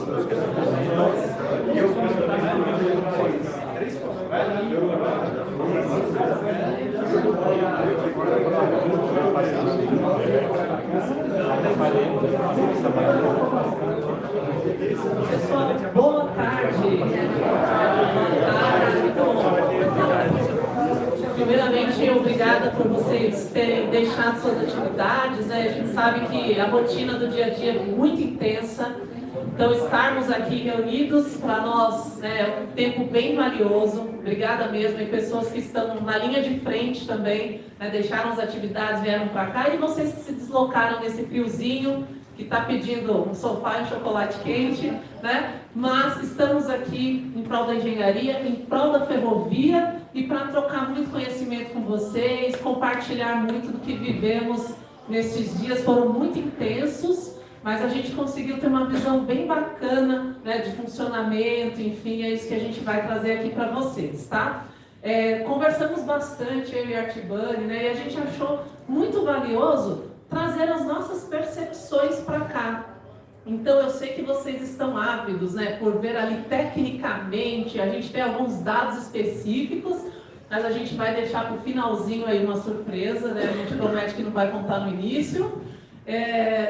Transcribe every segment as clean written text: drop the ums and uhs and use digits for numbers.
Pessoal, boa tarde. Primeiramente, obrigada por vocês terem deixado suas atividades, né? A gente sabe que a rotina do dia a dia é muito intensa, então estarmos aqui reunidos para nós, né, é um tempo bem valioso. Obrigada mesmo, e pessoas que estão na linha de frente também, né, deixaram as atividades, vieram para cá, e vocês que se deslocaram nesse friozinho, que está pedindo um sofá e um chocolate quente, né? Mas estamos aqui em prol da engenharia, em prol da ferrovia e para trocar muito conhecimento com vocês, compartilhar muito do que vivemos nesses dias. Foram muito intensos, mas a gente conseguiu ter uma visão bem bacana, né, de funcionamento, enfim, é isso que a gente vai trazer aqui para vocês, tá? Conversamos bastante, eu e a Artibane, né, e a gente achou muito valioso trazer as nossas percepções para cá. Então eu sei que vocês estão ávidos, né, por ver ali tecnicamente, a gente tem alguns dados específicos, mas a gente vai deixar para o finalzinho aí uma surpresa, né, a gente promete que não vai contar no início.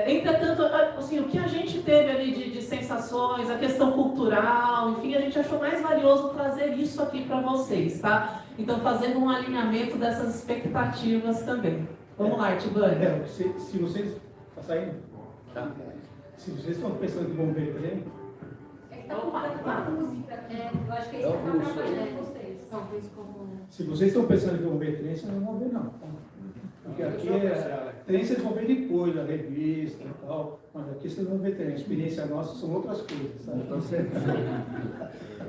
Entretanto, assim, o que a gente teve ali de sensações, a questão cultural, enfim, a gente achou mais valioso trazer isso aqui para vocês, tá? Então fazendo um alinhamento dessas expectativas também. Vamos lá, Artibane. Se vocês... Está saindo? Tá. Se vocês estão pensando que vão ver também... A música, eu acho que é isso que está trabalhando vocês. Talvez como... Se vocês estão pensando que vão ver trem, vocês não vão ver, não. Porque aqui trem vocês vão ver depois, a revista e tal, mas aqui vocês vão ver trem. A experiência nossa são outras coisas, sabe? Então,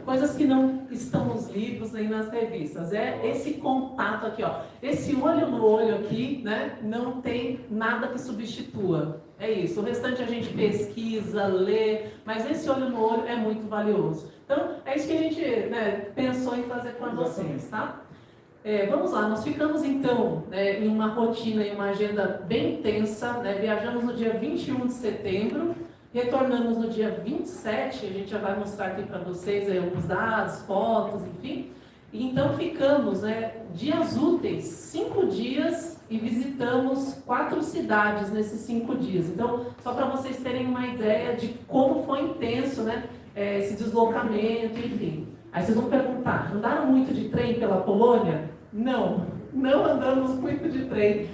coisas que não estão nos livros nem nas revistas. É esse contato aqui, ó. Esse olho no olho aqui, né? Não tem nada que substitua. É isso. O restante a gente pesquisa, lê, mas esse olho no olho é muito valioso. Então, é isso que a gente, né, pensou em fazer para vocês, tá? Vamos lá, nós ficamos então, né, em uma rotina, em uma agenda bem intensa, né? Viajamos no dia 21 de setembro, retornamos no dia 27, a gente já vai mostrar aqui para vocês aí alguns dados, fotos, enfim. E então ficamos, né, dias úteis, 5 dias, e visitamos 4 cidades nesses 5 dias. Então, só para vocês terem uma ideia de como foi intenso, né, esse deslocamento, enfim. Aí vocês vão perguntar, andaram muito de trem pela Polônia? Não, não andamos muito de trem.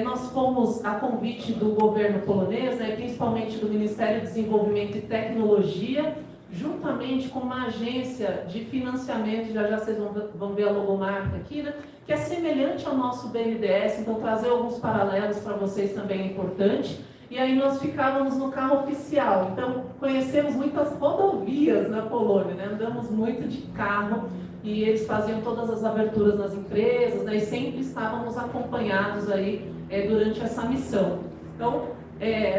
Nós fomos a convite do governo polonês, né, principalmente do Ministério de Desenvolvimento e Tecnologia, juntamente com uma agência de financiamento, já vocês vão ver a logomarca aqui, né, que é semelhante ao nosso BNDES, então trazer alguns paralelos para vocês também é importante. E aí nós ficávamos no carro oficial, então conhecemos muitas rodovias na Polônia, né? Andamos muito de carro e eles faziam todas as aberturas nas empresas, né? E sempre estávamos acompanhados aí durante essa missão. Então,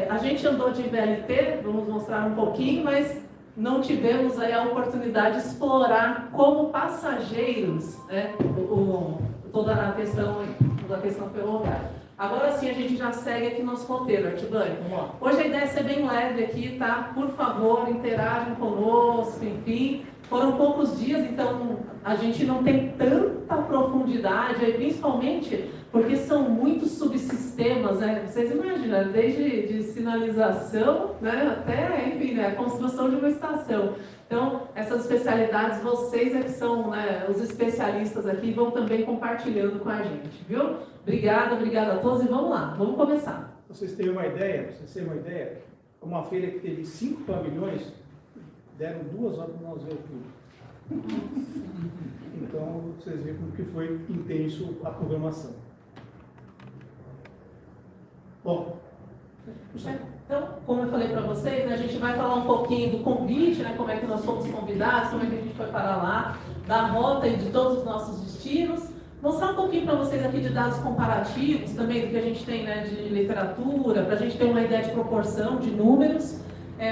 a gente andou de VLT, vamos mostrar um pouquinho, mas não tivemos aí a oportunidade de explorar como passageiros, né, toda a questão ferroviária. Agora sim a gente já segue aqui nosso roteiro, Artibane. Hoje a ideia é ser bem leve aqui, tá? Por favor, interajam conosco, enfim. Foram poucos dias, então a gente não tem tanta profundidade, aí, principalmente porque são muitos subsistemas, né? Vocês imaginam, desde de sinalização, né, até, enfim, né, a construção de uma estação. Então, essas especialidades, vocês é que são, né, os especialistas aqui, vão também compartilhando com a gente, viu? Obrigada a todos e vamos lá, vamos começar. Vocês terem uma ideia, uma feira que teve 5 pavilhões, deram 2 horas para nós ver tudo. Então, vocês veem como que foi intenso a programação. Bom, então, como eu falei para vocês, né, a gente vai falar um pouquinho do convite, né, como é que nós fomos convidados, como é que a gente foi parar lá, da rota e de todos os nossos destinos, mostrar um pouquinho para vocês aqui de dados comparativos também do que a gente tem, né, de literatura, para a gente ter uma ideia de proporção, de números,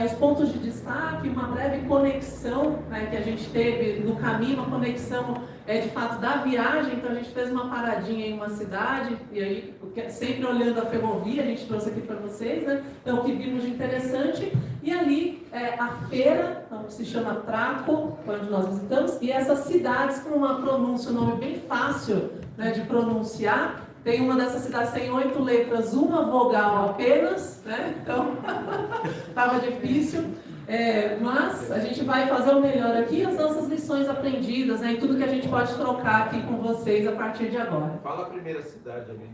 os pontos de destaque, uma breve conexão, né, que a gente teve no caminho, uma conexão de fato da viagem. Então a gente fez uma paradinha em uma cidade, e aí sempre olhando a ferrovia, a gente trouxe aqui para vocês, né, então o que vimos de interessante, e ali a feira, que se chama Traco, onde nós visitamos, e essas cidades com uma pronúncia, um nome bem fácil, né, de pronunciar. Tem uma dessas cidades tem 8 letras, uma vogal apenas, né? Então estava difícil. Mas a gente vai fazer o melhor aqui, as nossas lições aprendidas, né, e tudo que a gente pode trocar aqui com vocês a partir de agora. Fala a primeira cidade ali.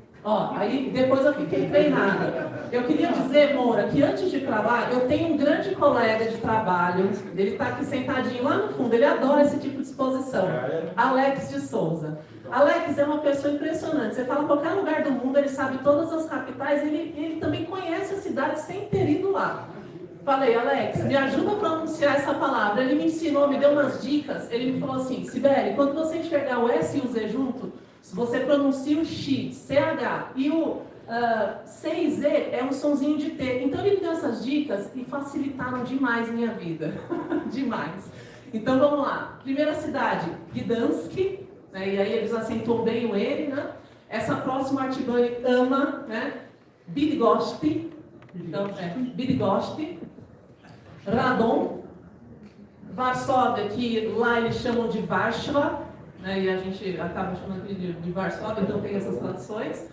Aí depois eu fiquei treinada. Eu queria dizer, Moura, que antes de ir para lá, eu tenho um grande colega de trabalho, ele está aqui sentadinho lá no fundo, ele adora esse tipo de exposição, Alex de Souza. Alex é uma pessoa impressionante, você fala em qualquer lugar do mundo, ele sabe todas as capitais, ele também conhece a cidade sem ter ido lá. Falei, Alex, me ajuda a pronunciar essa palavra. Ele me ensinou, me deu umas dicas. Ele me falou assim, Sibeli, quando você enxergar o S e o Z junto, se você pronuncia o X, CH e o C e Z é um sonzinho de T. Então ele me deu essas dicas e facilitaram demais minha vida. Demais. Então vamos lá. Primeira cidade, Gdansk, né? E aí eles acentuam bem o N, né? Essa próxima Artibani ama, né? Bydgoszcz. Então, Bydgoszcz. Radom, Varsóvia, que lá eles chamam de Warszawa, né, e a gente acaba chamando de Varsóvia, então tem essas traduções.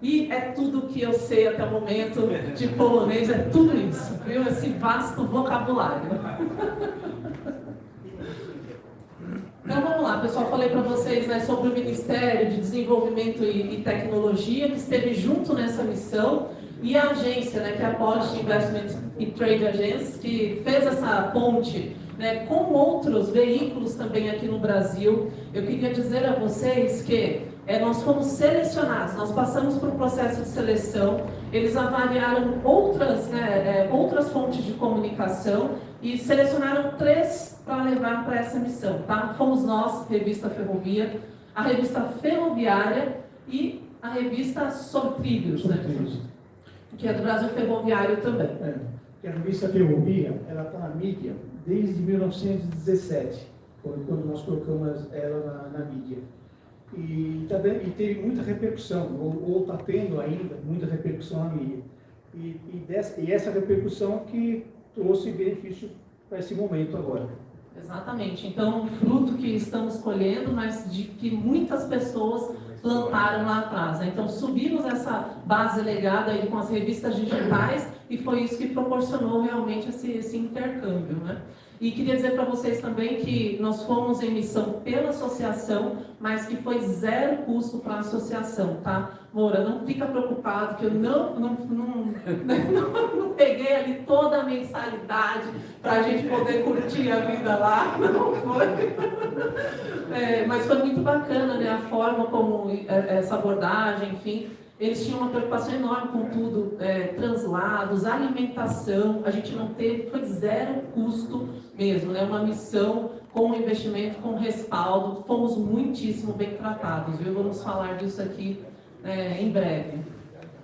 E é tudo que eu sei até o momento de polonês, é tudo isso, viu? Esse vasto vocabulário. Então vamos lá, pessoal, falei para vocês, né, sobre o Ministério de Desenvolvimento e Tecnologia, que esteve junto nessa missão, e a agência, né, que é a Polish Investment e Trade Agency, que fez essa ponte, né, com outros veículos também aqui no Brasil. Eu queria dizer a vocês que nós fomos selecionados, nós passamos por um processo de seleção, eles avaliaram outras fontes de comunicação e selecionaram 3 para levar para essa missão, tá? Fomos nós, Revista Ferrovia, a Revista Ferroviária e a Revista Sobre Trilhos, né? Que é do Brasil Ferroviário também. A Revista Ferrovia, ela está na mídia desde 1917, quando nós colocamos ela na mídia. E teve muita repercussão, ou está tendo ainda muita repercussão na mídia. E essa repercussão que trouxe benefício para esse momento agora. Exatamente. Então, fruto que estamos colhendo, mas de que muitas pessoas plantaram lá atrás. Então, subimos essa base legada aí com as revistas digitais e foi isso que proporcionou realmente esse intercâmbio, né? E queria dizer para vocês também que nós fomos em missão pela associação, mas que foi 0 custo para a associação, tá? Moura, não fica preocupado que eu não peguei ali toda a mensalidade para a gente poder curtir a vida lá, não foi? Mas foi muito bacana, né? A forma como essa abordagem, enfim. Eles tinham uma preocupação enorme com tudo, translados, alimentação, a gente não teve, foi 0 custo mesmo, né? Uma missão com investimento, com respaldo, fomos muitíssimo bem tratados, viu? Vamos falar disso aqui em breve.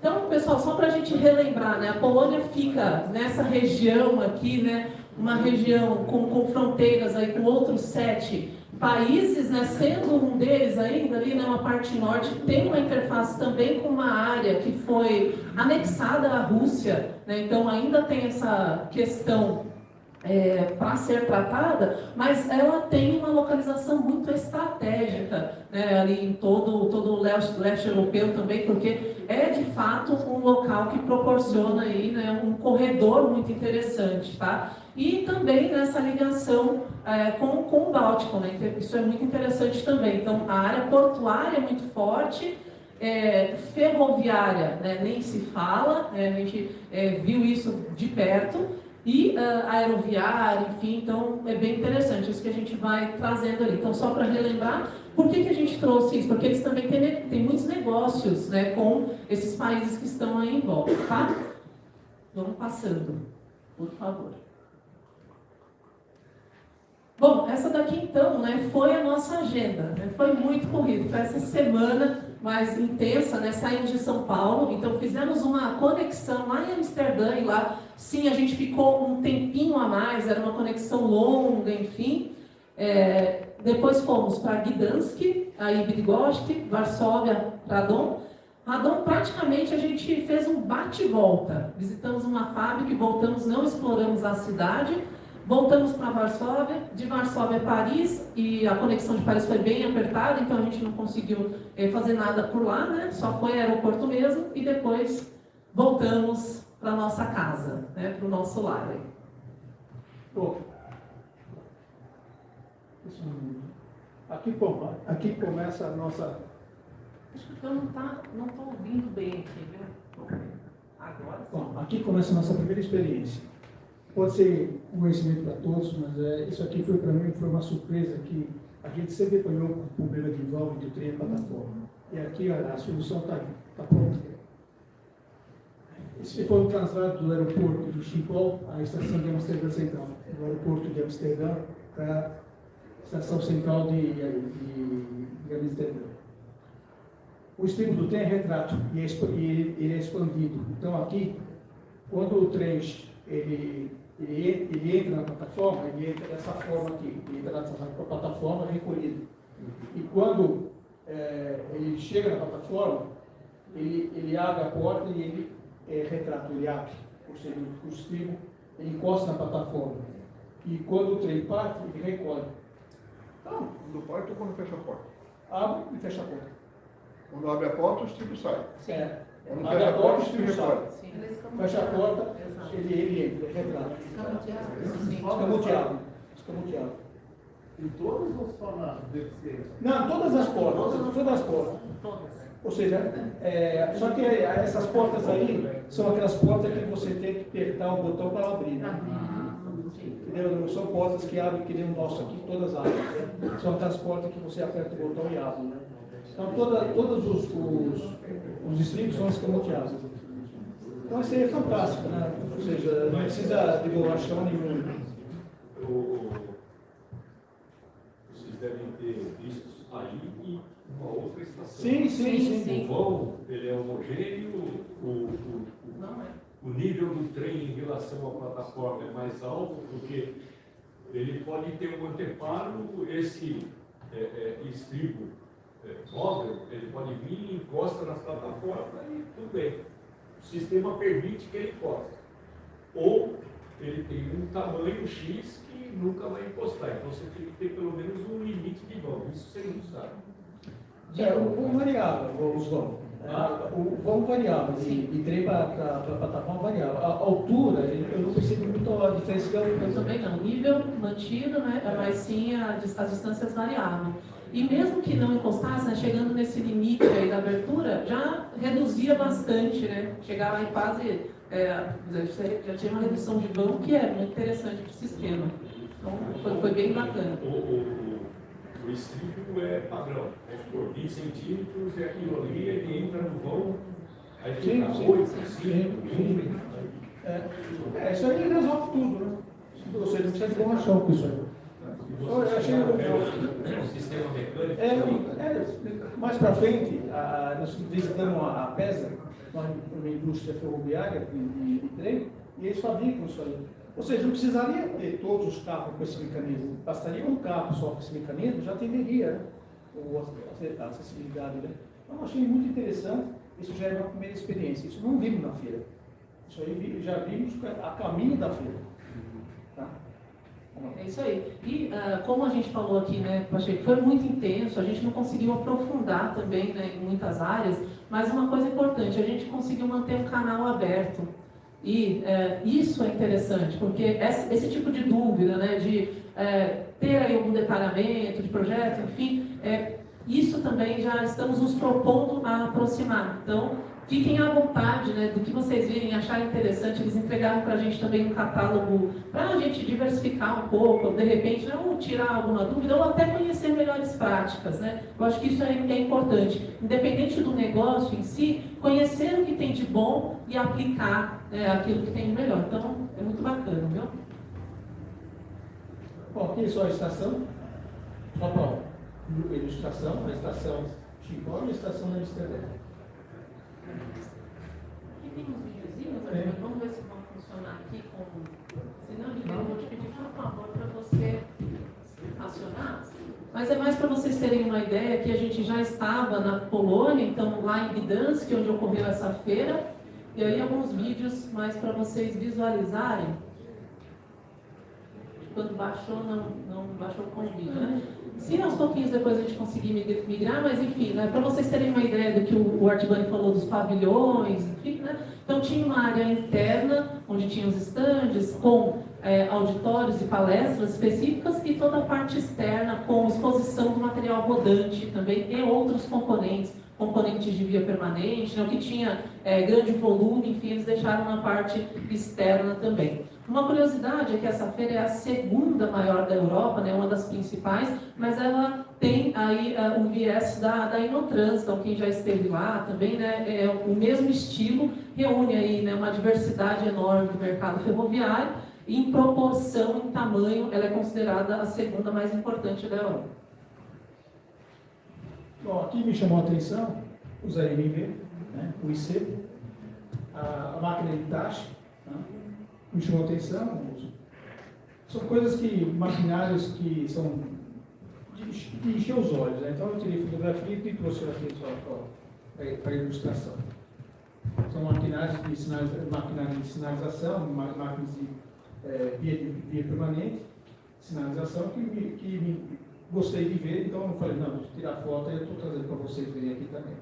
Então, pessoal, só para a gente relembrar, né? A Polônia fica nessa região aqui, né? Uma região com fronteiras aí com outros 7 países, né, sendo um deles ainda ali, né, uma parte norte, tem uma interface também com uma área que foi anexada à Rússia, né, então ainda tem essa questão para ser tratada, mas ela tem uma localização muito estratégica, né, ali em todo o leste europeu também, porque é de fato um local que proporciona aí, né, um corredor muito interessante, tá? E também nessa ligação com o Báltico, né? Isso é muito interessante também. Então, a área portuária é muito forte, ferroviária, né, nem se fala, né, a gente viu isso de perto, e aeroviária, enfim, então é bem interessante isso que a gente vai trazendo ali. Então, só para relembrar, por que a gente trouxe isso? Porque eles também têm muitos negócios, né, com esses países que estão aí em volta, tá? Vamos passando, por favor. Bom, essa daqui então, né, foi a nossa agenda, né, foi muito corrido, foi essa semana mais intensa, né, saímos de São Paulo, então fizemos uma conexão lá em Amsterdã e lá, sim, a gente ficou um tempinho a mais, era uma conexão longa, enfim, depois fomos para Gdansk, aí Bydgoszcz, Varsóvia, Radom, Radom, praticamente, a gente fez um bate-volta. Visitamos uma fábrica e voltamos, não exploramos a cidade. Voltamos para Varsóvia, de Varsóvia a Paris, e a conexão de Paris foi bem apertada, então a gente não conseguiu fazer nada por lá, né? Só foi aeroporto mesmo, e depois voltamos para a nossa casa, né? Para o nosso lar. Bom, aqui começa a nossa... Acho que eu não estou ouvindo bem aqui, viu? Agora sim. Bom, aqui começa a nossa primeira experiência. Pode ser um conhecimento para todos, mas isso aqui foi para mim uma surpresa, que a gente sempre apanhou com o problema de válvula de trem e plataforma. E aqui a solução está aí, está pronta. Esse foi o traslado do aeroporto de Schiphol à estação de Amsterdã Central, do aeroporto de Amsterdã para a estação central de Amsterdã. O estribo do trem é retrato e ele é expandido. Então aqui, quando o trem ele entra na plataforma, ele entra dessa forma aqui, ele entra nessa plataforma recolhida. E quando ele chega na plataforma, ele abre a porta e ele retrata, ele abre, ou seja, o estribo ele encosta na plataforma. E quando o trem parte, ele recolhe. Então, quando parte ou quando fecha a porta? Abre e fecha a porta. Quando abre a porta, o estribo sai. Sim. Quando Abre fecha a porta, o estribo recolhe. sai. Sim. Fecha a porta, Exato. ele entra, ele retrata. Escamoteado. Em todas ou só na deficiência? Não, todas as portas. Todas. Ou seja, só que essas portas aí são aquelas portas que você tem que apertar o botão para ela abrir, né? Entendeu? Não são portas que abrem que nem o nosso aqui, todas abrem. Né? São aquelas portas que você aperta o botão e abre, né? Então todos os estribos são escamoteados. Então isso aí é fantástico, né? Ou seja, não precisa de borrachão nenhum. Vocês devem ter visto aí e uma outra estação. Sim. O vão, ele é homogêneo, Não é. o nível do trem em relação à plataforma é mais alto, porque ele pode ter um anteparo, esse estribo móvel, ele pode vir e encosta na plataforma e tudo bem. O sistema permite que ele encoste. Ou ele tem um tamanho X que nunca vai encostar. Então você tem que ter pelo menos um limite de vão. Isso vocês não sabem. O vão variável, os vão. O vão variável, de trem para plataforma variável. A altura, eu não percebo muito a diferença. Eu também não. Nível mantido, né? Mas sim as distâncias variavam. E mesmo que não encostasse, né, chegando nesse limite aí da abertura, já reduzia bastante, né? Chegava em quase, já tinha uma redução de vão que é muito interessante para o sistema. Então foi bem bacana. O estribo é padrão, vamos supor, 20 centímetros e aquilo ali, ele entra no vão, aí fica 8, 5, 20. Isso aí resolve tudo, né? Você não precisa de borrachão com isso aí. Eu achei O sistema mecânico. Mais para frente, nós visitamos a PESA, uma indústria ferroviária de trem, e eles fabricam isso aí. Ou seja, não precisaria ter todos os carros com esse mecanismo. Bastaria um carro só com esse mecanismo, já atenderia, né? A acessibilidade. Né? Então, eu achei muito interessante. Isso já é uma primeira experiência. Isso não vimos na feira. Isso aí já vimos a caminho da feira. Tá? É isso aí. E como a gente falou aqui, né, Pacheco, foi muito intenso, a gente não conseguiu aprofundar também, né, em muitas áreas, mas uma coisa importante, a gente conseguiu manter um canal aberto. E isso é interessante, porque esse tipo de dúvida, né, de ter aí algum detalhamento de projeto, enfim, isso também já estamos nos propondo a aproximar. Então, fiquem à vontade, né, do que vocês virem, acharem interessante. Eles entregaram para a gente também um catálogo para a gente diversificar um pouco, de repente, ou tirar alguma dúvida, ou até conhecer melhores práticas, né? Eu acho que isso é importante. Independente do negócio em si, conhecer o que tem de bom e aplicar aquilo que tem de melhor. Então, é muito bacana, viu? Bom, aqui é só a estação, só para ilustração, a estação Chico e a estação da Amsterdã. Aqui tem uns videozinhos, vamos ver se vão funcionar aqui com... Se não, eu vou te pedir, por favor, para você acionar. Mas é mais para vocês terem uma ideia que a gente já estava na Polônia, então lá em Gdansk, onde ocorreu essa feira, e aí alguns vídeos mais para vocês visualizarem. Quando baixou, não baixou com o vídeo, né? Se aos pouquinhos depois a gente conseguir migrar, mas enfim, né, para vocês terem uma ideia do que o Art Bunny falou dos pavilhões, enfim, né? Então tinha uma área interna, onde tinha os estandes, com auditórios e palestras específicas, e toda a parte externa, com exposição do material rodante também, e outros componentes de via permanente, né, o que tinha grande volume, enfim, eles deixaram na parte externa também. Uma curiosidade é que essa feira é a segunda maior da Europa, né, uma das principais, mas ela tem aí o viés da Inotrans, então quem já esteve lá também, né, é o mesmo estilo, reúne aí, né, uma diversidade enorme do mercado ferroviário, e em proporção, em tamanho, ela é considerada a segunda mais importante da Europa. Bom, aqui me chamou a atenção os AMV, né, o IC, a máquina de taxa, né, me chamou a atenção. São coisas maquinários que são de encher os olhos, né? Então eu tirei fotografia e trouxe aqui só para ilustração. São maquinários de sinalização, máquinas de via permanente, sinalização que gostei de ver, então eu falei, não, vou tirar foto e eu estou trazendo para vocês verem aqui também.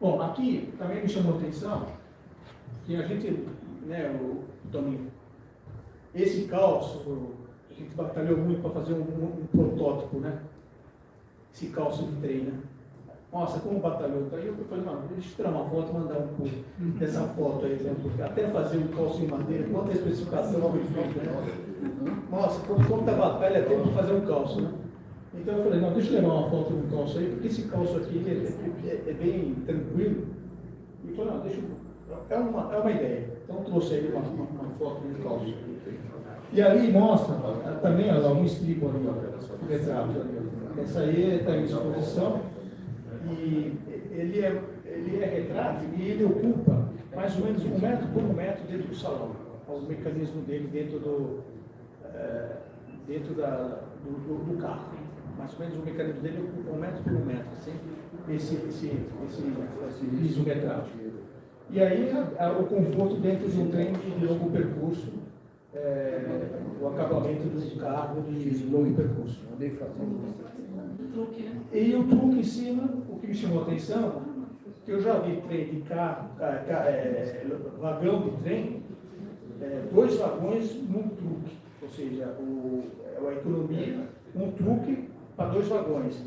Bom, aqui também me chamou a atenção que a gente, né, o Toninho, esse calço, a gente batalhou muito para fazer um protótipo, né? Esse calço de trem, né? Nossa, como batalhou. Aí eu falei, não, deixa eu tirar uma foto e mandar um pouco dessa foto aí, né? Porque até fazer um calço de madeira, quanta especificação, né? Nossa, quanta batalha tem para fazer um calço, né? Então eu falei, não, deixa eu levar uma foto do calço aí, porque esse calço aqui é bem tranquilo. E falei, não, deixa eu... É uma ideia. Então trouxe aí uma foto do calço. E ali mostra também um estribo ali, retrato ali. Essa aí está em exposição. E ele é retrato e ele ocupa mais ou menos 1 metro por 1 metro dentro do salão. O mecanismo dele dentro do carro. Mais ou menos o mecanismo dele ocupa 1 metro por 1 metro, assim, esse piso retrátil. E aí o conforto dentro de um trem de longo percurso, o acabamento do carro de longo percurso. E o truque em cima, o que me chamou a atenção, que eu já vi trem de carro, vagão de trem, 2 vagões num truque, ou seja, a economia, um truque para 2 vagões.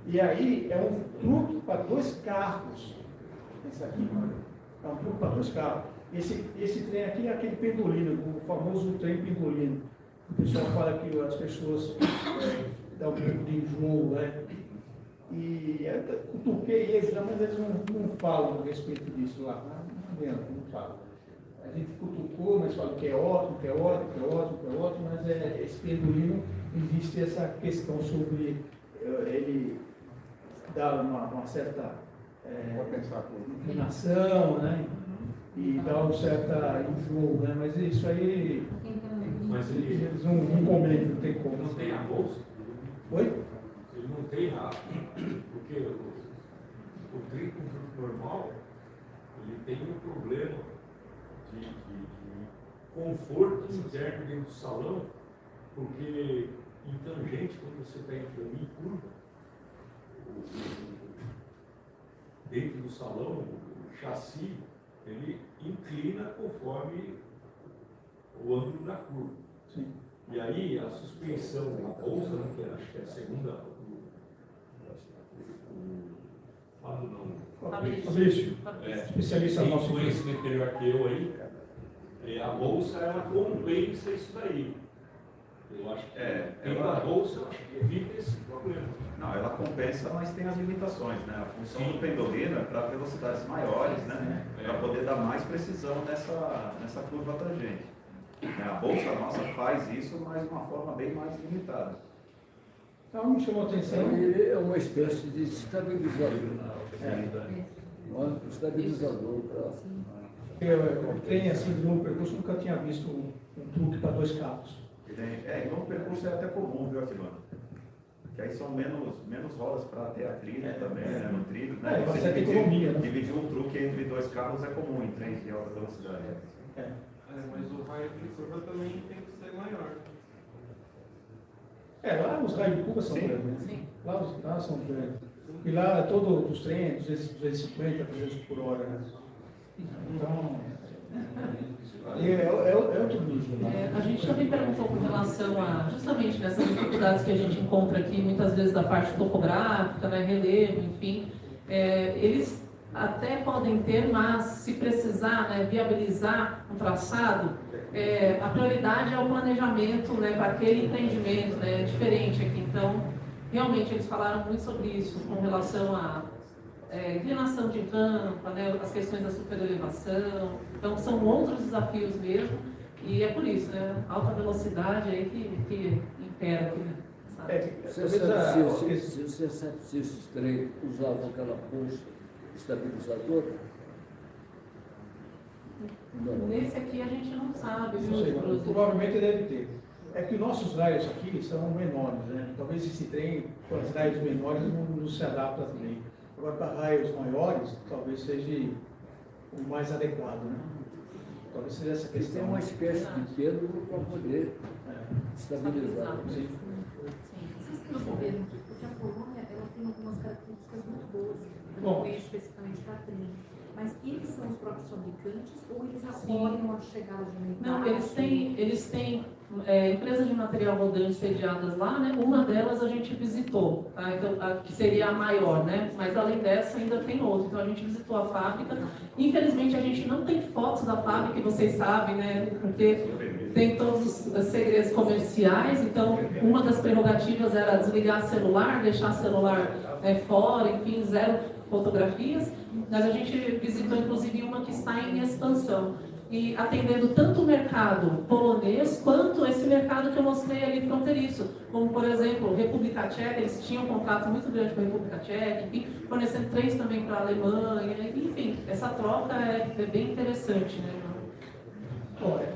E aí é um truque para 2 carros. Esse aqui é um truque para 2 carros. Esse trem aqui é aquele pendolino, o famoso trem pendolino. O pessoal fala que as pessoas dão um pouco de enjoo, né? E cutuquei eles, mas eles não falam a respeito disso lá. Não adianta, não falam. A gente cutucou, mas fala que é ótimo, mas esse pendolino, existe essa questão sobre ele dar uma certa inclinação, né? E dar um certo enjoo, né? Mas isso aí, Mas eles não comentam, não tem como. não tem a bolsa. Oi? Ele não tem a... Porque o trem normal, ele tem um problema de conforto interno dentro do salão, porque em tangente, quando você está entrando em curva, dentro do salão, o chassi, ele inclina conforme o ângulo da curva. Sim. E aí a suspensão da bolsa, né, que acho que é a segunda, Fábio não, Fabrício, especialista tem nosso. conhecimento melhor que eu aí, a bolsa ela compensa isso daí. Eu acho que a bolsa, eu acho que evita esse problema. Não, ela compensa, mas tem as limitações, né? A função do pendolino é para velocidades maiores, né? Para poder dar mais precisão nessa curva tangente. A bolsa nossa faz isso, mas de uma forma bem mais limitada. Então me chamou a atenção. Ele é uma espécie de estabilizador. Um estabilizador para... Eu tenho assim de longo percurso, nunca tinha visto um truque para 2 carros. Em longo percurso é até comum, viu, Aquilano? Que aí são menos rodas para ter a trilha também, né? No trilho, É, né? bastante economia, né? Dividir um truque entre 2 carros é comum em trens de alta velocidade. Mas o raio de curva também tem que ser maior. Lá os raios de curva são Sim. grandes, né? Sim. Lá são grandes. E lá todos os trens, 250, 300 por hora, né? Então, é outro nível. Né? A gente também perguntou com relação a, justamente nessas dificuldades que a gente encontra aqui, muitas vezes da parte topográfica, né, relevo, enfim, eles até podem ter, mas se precisar, né, viabilizar um traçado, a prioridade é o planejamento, né, para aquele empreendimento, né, diferente aqui. Então, realmente eles falaram muito sobre isso com relação a inclinação de rampa, né, as questões da superelevação. Então, são outros desafios mesmo, e é por isso, né, alta velocidade aí que impera aqui, sabe? Você sabe se esses trens usavam aquela bolsa estabilizadora? Não. Nesse aqui a gente não sabe, Não sei, viu, mas inclusive. provavelmente deve ter. É que nossos raios aqui são menores, né? Talvez esse trem, com as raios menores, não se adapta também. Agora, para raios maiores, talvez seja o mais adequado, né? Talvez seja essa Eles têm questão. uma espécie de pêndulo para poder estabilizar. Sim. Vocês perceberam que porque a Polônia ela tem algumas características muito boas, eu Bom. não conheço especificamente para trem, mas eles são os próprios fabricantes ou eles apoiam a chegada de unidades? Não, eles têm empresas de material rodante sediadas lá, né? Uma delas a gente visitou, tá? Então, que seria a maior, né? Mas além dessa ainda tem outra. Então a gente visitou a fábrica. Infelizmente a gente não tem fotos da fábrica, vocês sabem, né? Porque tem todos os segredos comerciais. Então uma das prerrogativas era desligar celular, deixar celular fora, enfim, 0 fotografias. Mas a gente visitou inclusive uma que está em expansão. E atendendo tanto o mercado polonês, quanto esse mercado que eu mostrei ali fronteiriço, como por exemplo, República Tcheca, eles tinham um contrato muito grande com a República Tcheca, enfim, fornecendo trens também para a Alemanha, enfim, essa troca é bem interessante, né? Olha,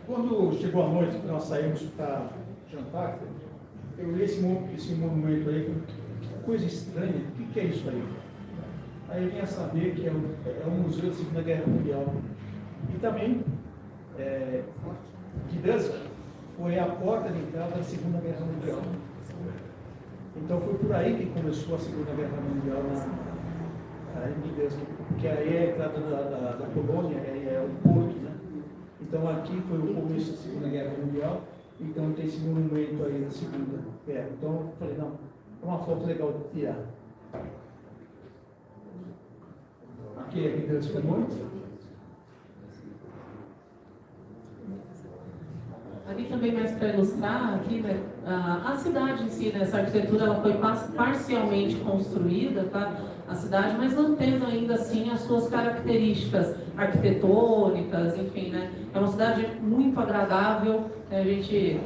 quando chegou a noite que nós saímos para jantar, eu vi esse monumento aí, que coisa estranha, o que é isso aí? Aí eu vim a saber que é um museu da Segunda Guerra Mundial. E também, Gdansk foi a porta de entrada da Segunda Guerra Mundial. Então foi por aí que começou a Segunda Guerra Mundial em Gdansk, que aí é a entrada da Polônia, é o porto, né? Então aqui foi o começo da Segunda Guerra Mundial, então tem esse monumento aí da Segunda Guerra. Então eu falei, não, é uma foto legal de tirar. Aqui é Gdansk à noite. Ali também mais para ilustrar, aqui, né, a cidade em si, né, essa arquitetura ela foi parcialmente construída, tá, a cidade, mas mantendo ainda assim as suas características arquitetônicas, enfim, né, é uma cidade muito agradável, a gente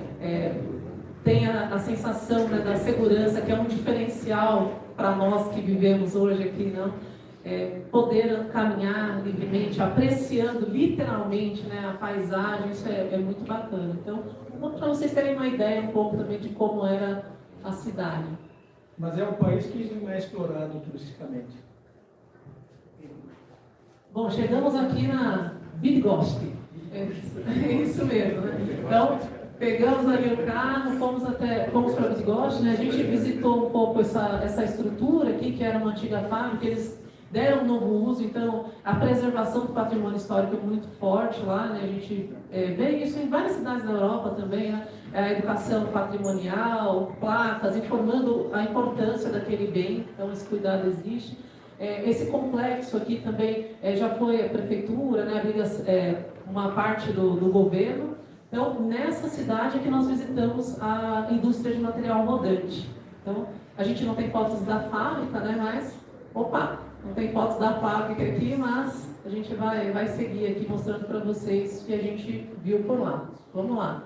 tem a sensação, né, da segurança, que é um diferencial para nós que vivemos hoje aqui, não? Poder caminhar livremente, apreciando literalmente, né, a paisagem, isso é muito bacana. Então, para vocês terem uma ideia um pouco também de como era a cidade. Mas é um país que não é explorado turisticamente. Bom, chegamos aqui na Bydgoszcz. É isso mesmo, né? Então, pegamos ali o carro, fomos para Bydgoszcz, né? A gente visitou um pouco essa estrutura aqui, que era uma antiga fábrica, eles deram um novo uso, então a preservação do patrimônio histórico é muito forte lá, né? A gente vê isso em várias cidades da Europa também, né? A educação patrimonial, placas, informando a importância daquele bem, então esse cuidado existe. Esse complexo aqui também já foi a prefeitura, né? Uma parte do governo. Então, nessa cidade é que nós visitamos a indústria de material rodante. Então, a gente não tem fotos da fábrica, né? Mas, não tem fotos da fábrica aqui, mas a gente vai seguir aqui mostrando para vocês o que a gente viu por lá. Vamos lá.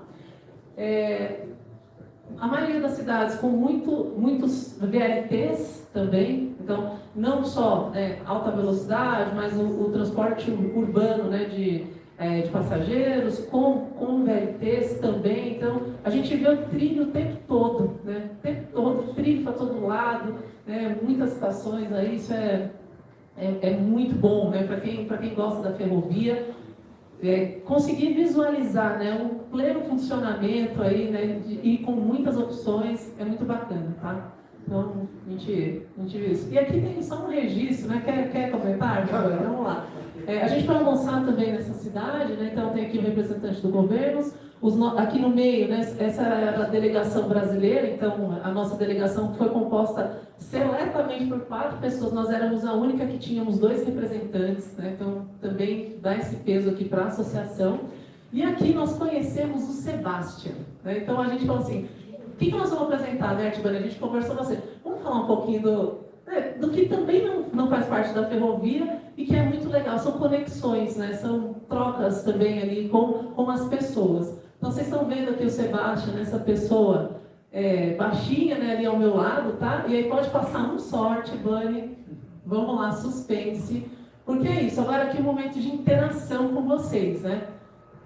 A maioria das cidades com muitos VLTs também, então não só alta velocidade, mas o transporte urbano, né, de passageiros, com VLTs também. Então, a gente vê o trilho o tempo todo, né? O tempo todo, trilho para todo lado, né? Muitas estações aí, isso é muito bom, né? Para quem gosta da ferrovia. Conseguir visualizar, né, um pleno funcionamento aí, né, e com muitas opções, é muito bacana, tá? Então, a gente viu isso. E aqui tem só um registro, né? Quer comentar? Vamos lá. A gente vai almoçar também nessa cidade, né? Então tem aqui o representante do governo, aqui no meio, né? Essa é a delegação brasileira, então a nossa delegação foi composta seletamente por 4 pessoas, nós éramos a única que tínhamos 2 representantes, né? Então também dá esse peso aqui para a associação. E aqui nós conhecemos o Sebastian, né? Então a gente falou assim, o que nós vamos apresentar, né, Artibane? A gente conversou bastante. Vamos falar um pouquinho do que também não faz parte da ferrovia e que é muito legal, são conexões, né? São trocas também ali com as pessoas. Então vocês estão vendo aqui o Sebastião, né? Essa pessoa baixinha, né, ali ao meu lado, tá? E aí pode passar um sorte, Bunny. Vamos lá, suspense. Porque é isso, agora aqui é um momento de interação com vocês, né?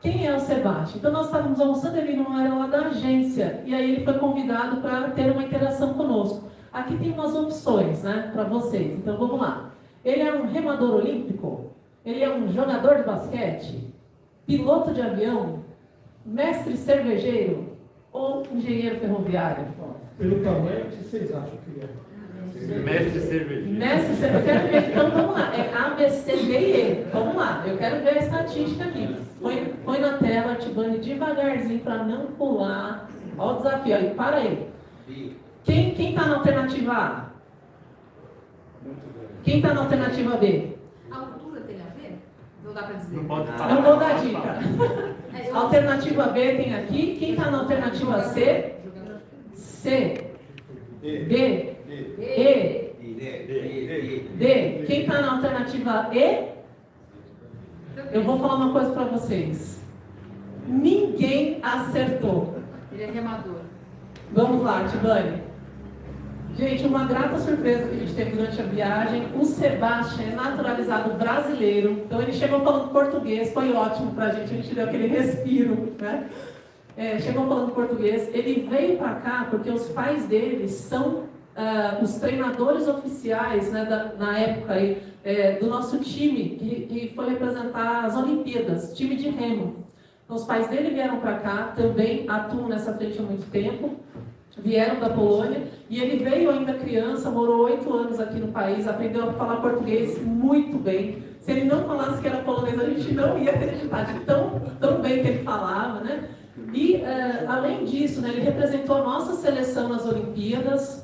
Quem é o Sebastião? Então nós estávamos almoçando, ele não era lá da agência, e aí ele foi convidado para ter uma interação conosco. Aqui tem umas opções, né, para vocês. Então vamos lá. Ele é um remador olímpico? Ele é um jogador de basquete? Piloto de avião? Mestre cervejeiro? Ou engenheiro ferroviário? Pelo tamanho, o que vocês acham que é? Mestre cervejeiro. Mestre cervejeiro. Eu quero ver, então vamos lá. É A, B, C, D e E. Vamos lá. Eu quero ver a estatística aqui. Põe na tela, Artibane, devagarzinho para não pular. Olha o desafio aí. Para aí. Quem está na alternativa A? Quem está na alternativa B? A altura tem a ver? Não dá para dizer. Não pode falar. Não vou dar dica. Alternativa B tem aqui. Quem está na alternativa C? C. B. E. D. Quem está na alternativa E? Eu vou falar uma coisa para vocês. Ninguém acertou. Ele é remador. Vamos lá, Artibane. Gente, uma grata surpresa que a gente teve durante a viagem. O Sebastião é naturalizado brasileiro. Então ele chegou falando português, foi ótimo pra gente, a gente deu aquele respiro, né? Chegou falando português. Ele veio para cá porque os pais dele são os treinadores oficiais, né, na época aí, do nosso time, que foi representar as Olimpíadas, time de remo. Então, os pais dele vieram para cá, também atuam nessa frente há muito tempo, vieram da Polônia, e ele veio ainda criança, morou 8 anos aqui no país, aprendeu a falar português muito bem. Se ele não falasse que era polonês, a gente não ia acreditar de tão bem que ele falava, né? E, além disso, né, ele representou a nossa seleção nas Olimpíadas,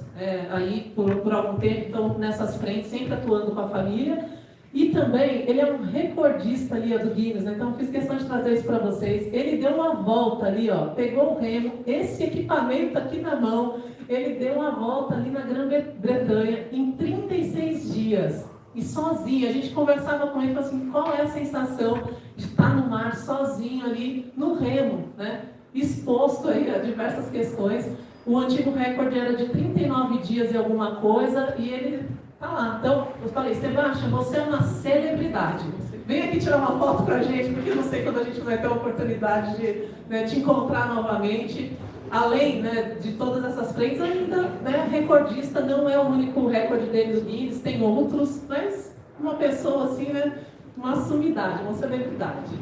aí por algum tempo, então nessas frentes, sempre atuando com a família. E também, ele é um recordista ali do Guinness, né? Então fiz questão de trazer isso para vocês. Ele deu uma volta ali, ó, pegou o remo, esse equipamento aqui na mão, ele deu uma volta ali na Grã-Bretanha em 36 dias. E sozinho, a gente conversava com ele, falou assim, qual é a sensação de estar no mar sozinho ali no remo, né? Exposto aí a diversas questões. O antigo recorde era de 39 dias e alguma coisa, e ele tá lá. Então, eu falei, Sebastião, você é uma celebridade. Vem aqui tirar uma foto pra gente, porque eu não sei quando a gente vai ter a oportunidade de, né, te encontrar novamente. Além, né, de todas essas frentes, ainda, né, recordista não é o único recorde dele do Guinness, tem outros, mas uma pessoa assim, né, uma sumidade, uma celebridade.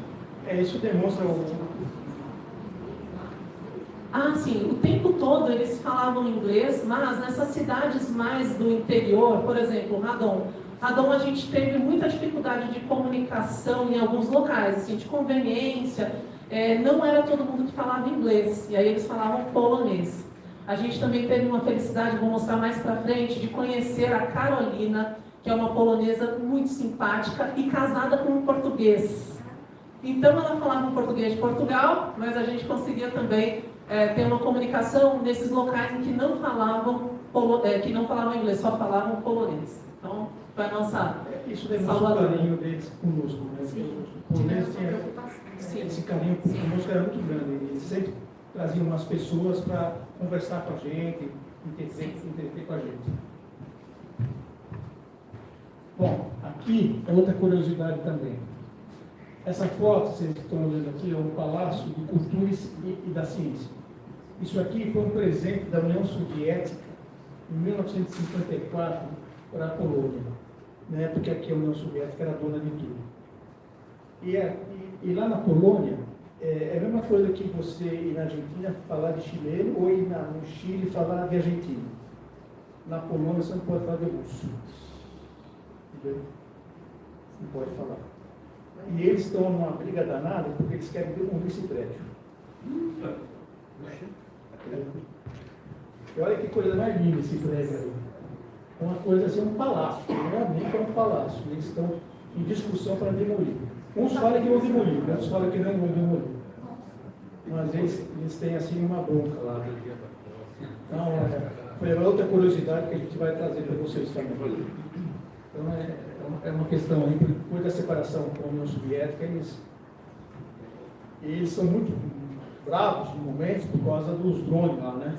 Isso demonstra sim, o tempo todo eles falavam inglês, mas nessas cidades mais do interior, por exemplo, Radom, a gente teve muita dificuldade de comunicação em alguns locais, assim, de conveniência, não era todo mundo que falava inglês, e aí eles falavam polonês. A gente também teve uma felicidade, vou mostrar mais pra frente, de conhecer a Carolina, que é uma polonesa muito simpática e casada com um português. Então ela falava um português de Portugal, mas a gente conseguia também ter uma comunicação nesses locais em que não falavam inglês, só falavam polonês. Então, foi a nossa isso demonstra o carinho deles conosco, né? O polonês tinha esse carinho conosco, era muito grande. Eles sempre traziam umas pessoas para conversar com a gente, entender com a gente. Bom, aqui é outra curiosidade também. Essa foto, vocês estão olhando aqui, é um palácio de cultura e da ciência. Isso aqui foi um presente da União Soviética em 1954 para a Polônia, na época que a União Soviética era dona de tudo. E lá na Polônia, é a mesma coisa que você ir na Argentina falar de chileno ou ir no Chile falar de argentino. Na Polônia você não pode falar de russo. Entendeu? Não pode falar. E eles estão numa briga danada porque eles querem demolir esse prédio. E olha que coisa mais linda esse prédio aí. É uma coisa assim, um palácio. Realmente é um palácio. Eles estão em discussão para demolir. Uns falam que vão demolir, outros falam que não vão demolir. Mas eles têm assim uma bronca lá. Então, foi outra curiosidade que a gente vai trazer para vocês também. Então, é uma questão aí, depois da separação com a União Soviética, eles são muito bravos no momento por causa dos drones lá, né?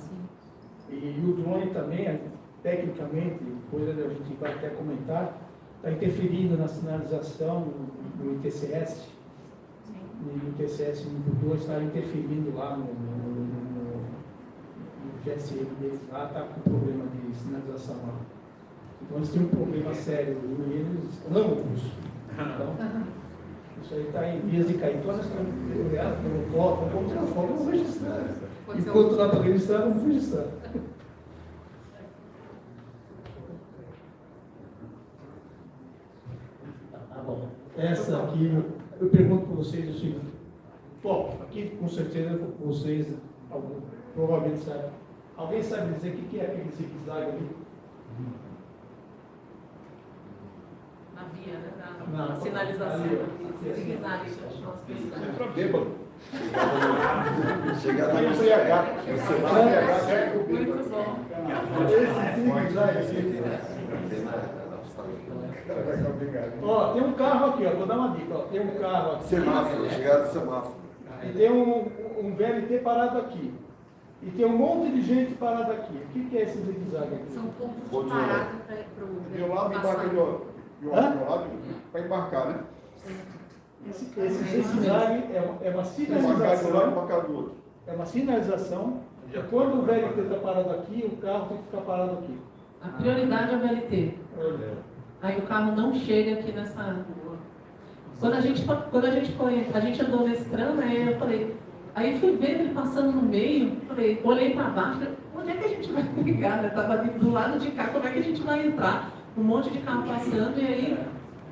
E o drone também, tecnicamente, depois a gente vai até comentar, está interferindo na sinalização no ITCS. No ITCS nível 2 está interferindo lá no GSM deles lá, está com problema de sinalização lá. Então eles têm um problema sério e eles ambos. Então, isso aí está em vias de cair. Então nós estamos pelo foto, vamos tirar foto, vamos registrar. Enquanto dá para registrar, vamos registrar. Tá bom. Essa aqui, eu pergunto para vocês o seguinte. Bom, aqui com certeza vocês provavelmente sabem. Alguém sabe dizer o que é aquele zigue-zague ali? Na via, né? Na Sinalização. ali, Zigue-zague. Entra bêbado. Chegar Vai na embriagar. Você vai embriagar, pega o Muito bêbado. bom. Esse zigue-zague aqui. Ó, tem um carro aqui, ó, vou dar uma dica, ó, tem um carro aqui. Semáforo, chegar do semáforo. E tem um VLT parado aqui. E tem um monte de gente parada aqui. O que é esse zigue-zague aqui? São pontos de parada para o De um lado embarca de outro. De um lado para embarcar, né? Esse zigue-zague é uma Embarcar de um lado e sinalização. embarcar do outro. É uma sinalização. E quando o VLT está parado aqui, o carro tem que ficar parado aqui. A prioridade é o VLT. Aí o carro não chega aqui nessa rua. Quando a gente foi, a gente andou nesse tramo, aí eu falei, aí fui ver ele passando no meio, falei, olhei para baixo, falei, onde é que a gente vai ligar? Né? Tava do lado de cá, como é que a gente vai entrar? Um monte de carro passando, e aí,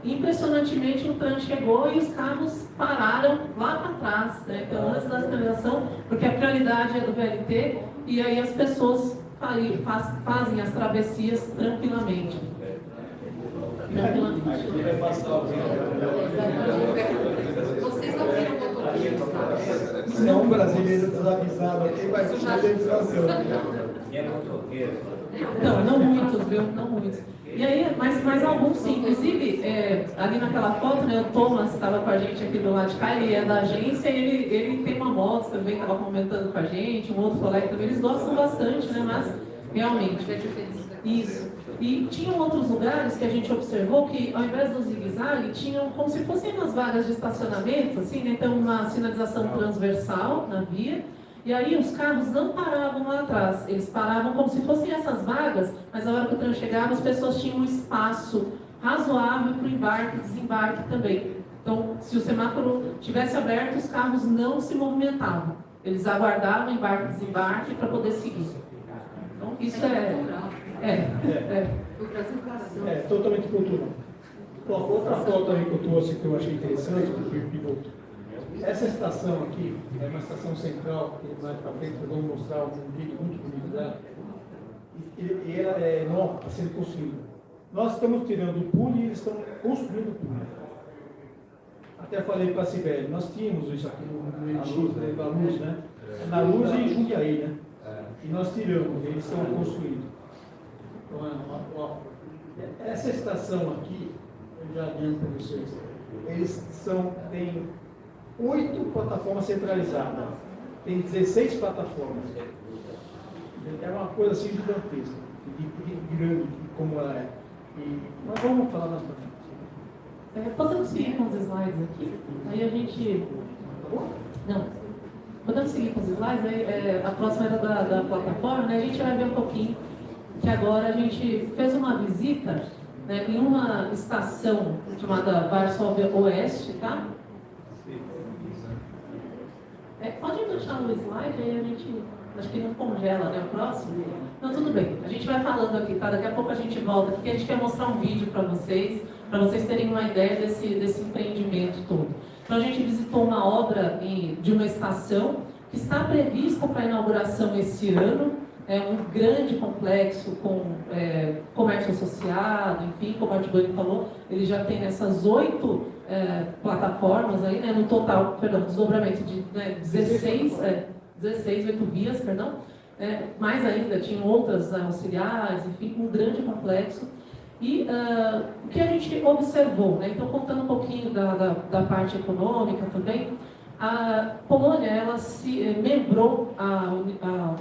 impressionantemente, o trânsito chegou e os carros pararam lá para trás, né? Então, antes da sinalização, porque a prioridade é do VLT, e aí as pessoas fazem as travessias tranquilamente. Vai passar alguém. Vocês não viram o motorista? Se é um brasileiro desavisado aqui, vai ser uma legislação. Não muitos, viu? Não muitos. E aí, mas alguns sim. Inclusive, ali naquela foto, né, o Thomas estava com a gente aqui do lado de cá, ele é da agência, ele tem uma moto também, estava comentando com a gente, um outro colega também, eles gostam bastante, né? Mas realmente. Isso. E tinham outros lugares que a gente observou que, ao invés do zigue-zague, tinham como se fossem umas vagas de estacionamento, assim, né? Então, uma sinalização transversal na via. E aí os carros não paravam lá atrás, eles paravam como se fossem essas vagas, mas na hora que o trem chegava, as pessoas tinham um espaço razoável para o embarque e desembarque também. Então, se o semáforo tivesse aberto, os carros não se movimentavam. Eles aguardavam o embarque e desembarque para poder seguir. Então, isso O Brasil passou. É, totalmente cultural. Bom, outra foto aí que eu trouxe que eu achei interessante, do piloto. Essa estação aqui é uma estação central, que mais para frente eu vou mostrar um vídeo muito bonito dela. E ela é nova, está sendo construída. Nós estamos tirando o pool e eles estão construindo o pool. Até falei para a Sibeli, nós tínhamos isso aqui no Luz, na Luz, né? Na Luz e em Jundiaí, né? E nós tiramos, eles estão construindo. Então, essa estação aqui, eu já adianto para vocês, eles têm 8 plataformas centralizadas, tem 16 plataformas. É uma coisa assim gigantesca, de grande como ela é. Mas vamos falar mais para frente. Podemos seguir com os slides aqui? Aí a gente... Não. Podemos seguir com os slides? Aí, a próxima era da plataforma, né? A gente vai ver um pouquinho que agora a gente fez uma visita, né, em uma estação chamada Varsóvia Oeste, tá? Pode continuar no slide, aí a gente... Acho que não congela, né? O próximo? Não, tudo bem. A gente vai falando aqui, tá? Daqui a pouco a gente volta, porque a gente quer mostrar um vídeo para vocês terem uma ideia desse empreendimento todo. Então, a gente visitou uma obra de uma estação que está prevista para inauguração esse ano. É um grande complexo com comércio associado, enfim, como a Artibani falou, ele já tem essas 8 plataformas aí, né? No total, desdobramento de 16, 8 vias, mais ainda, tinham outras auxiliares, enfim, um grande complexo. E o que a gente observou, né? Então, contando um pouquinho da parte econômica também, a Polônia, ela se membrou à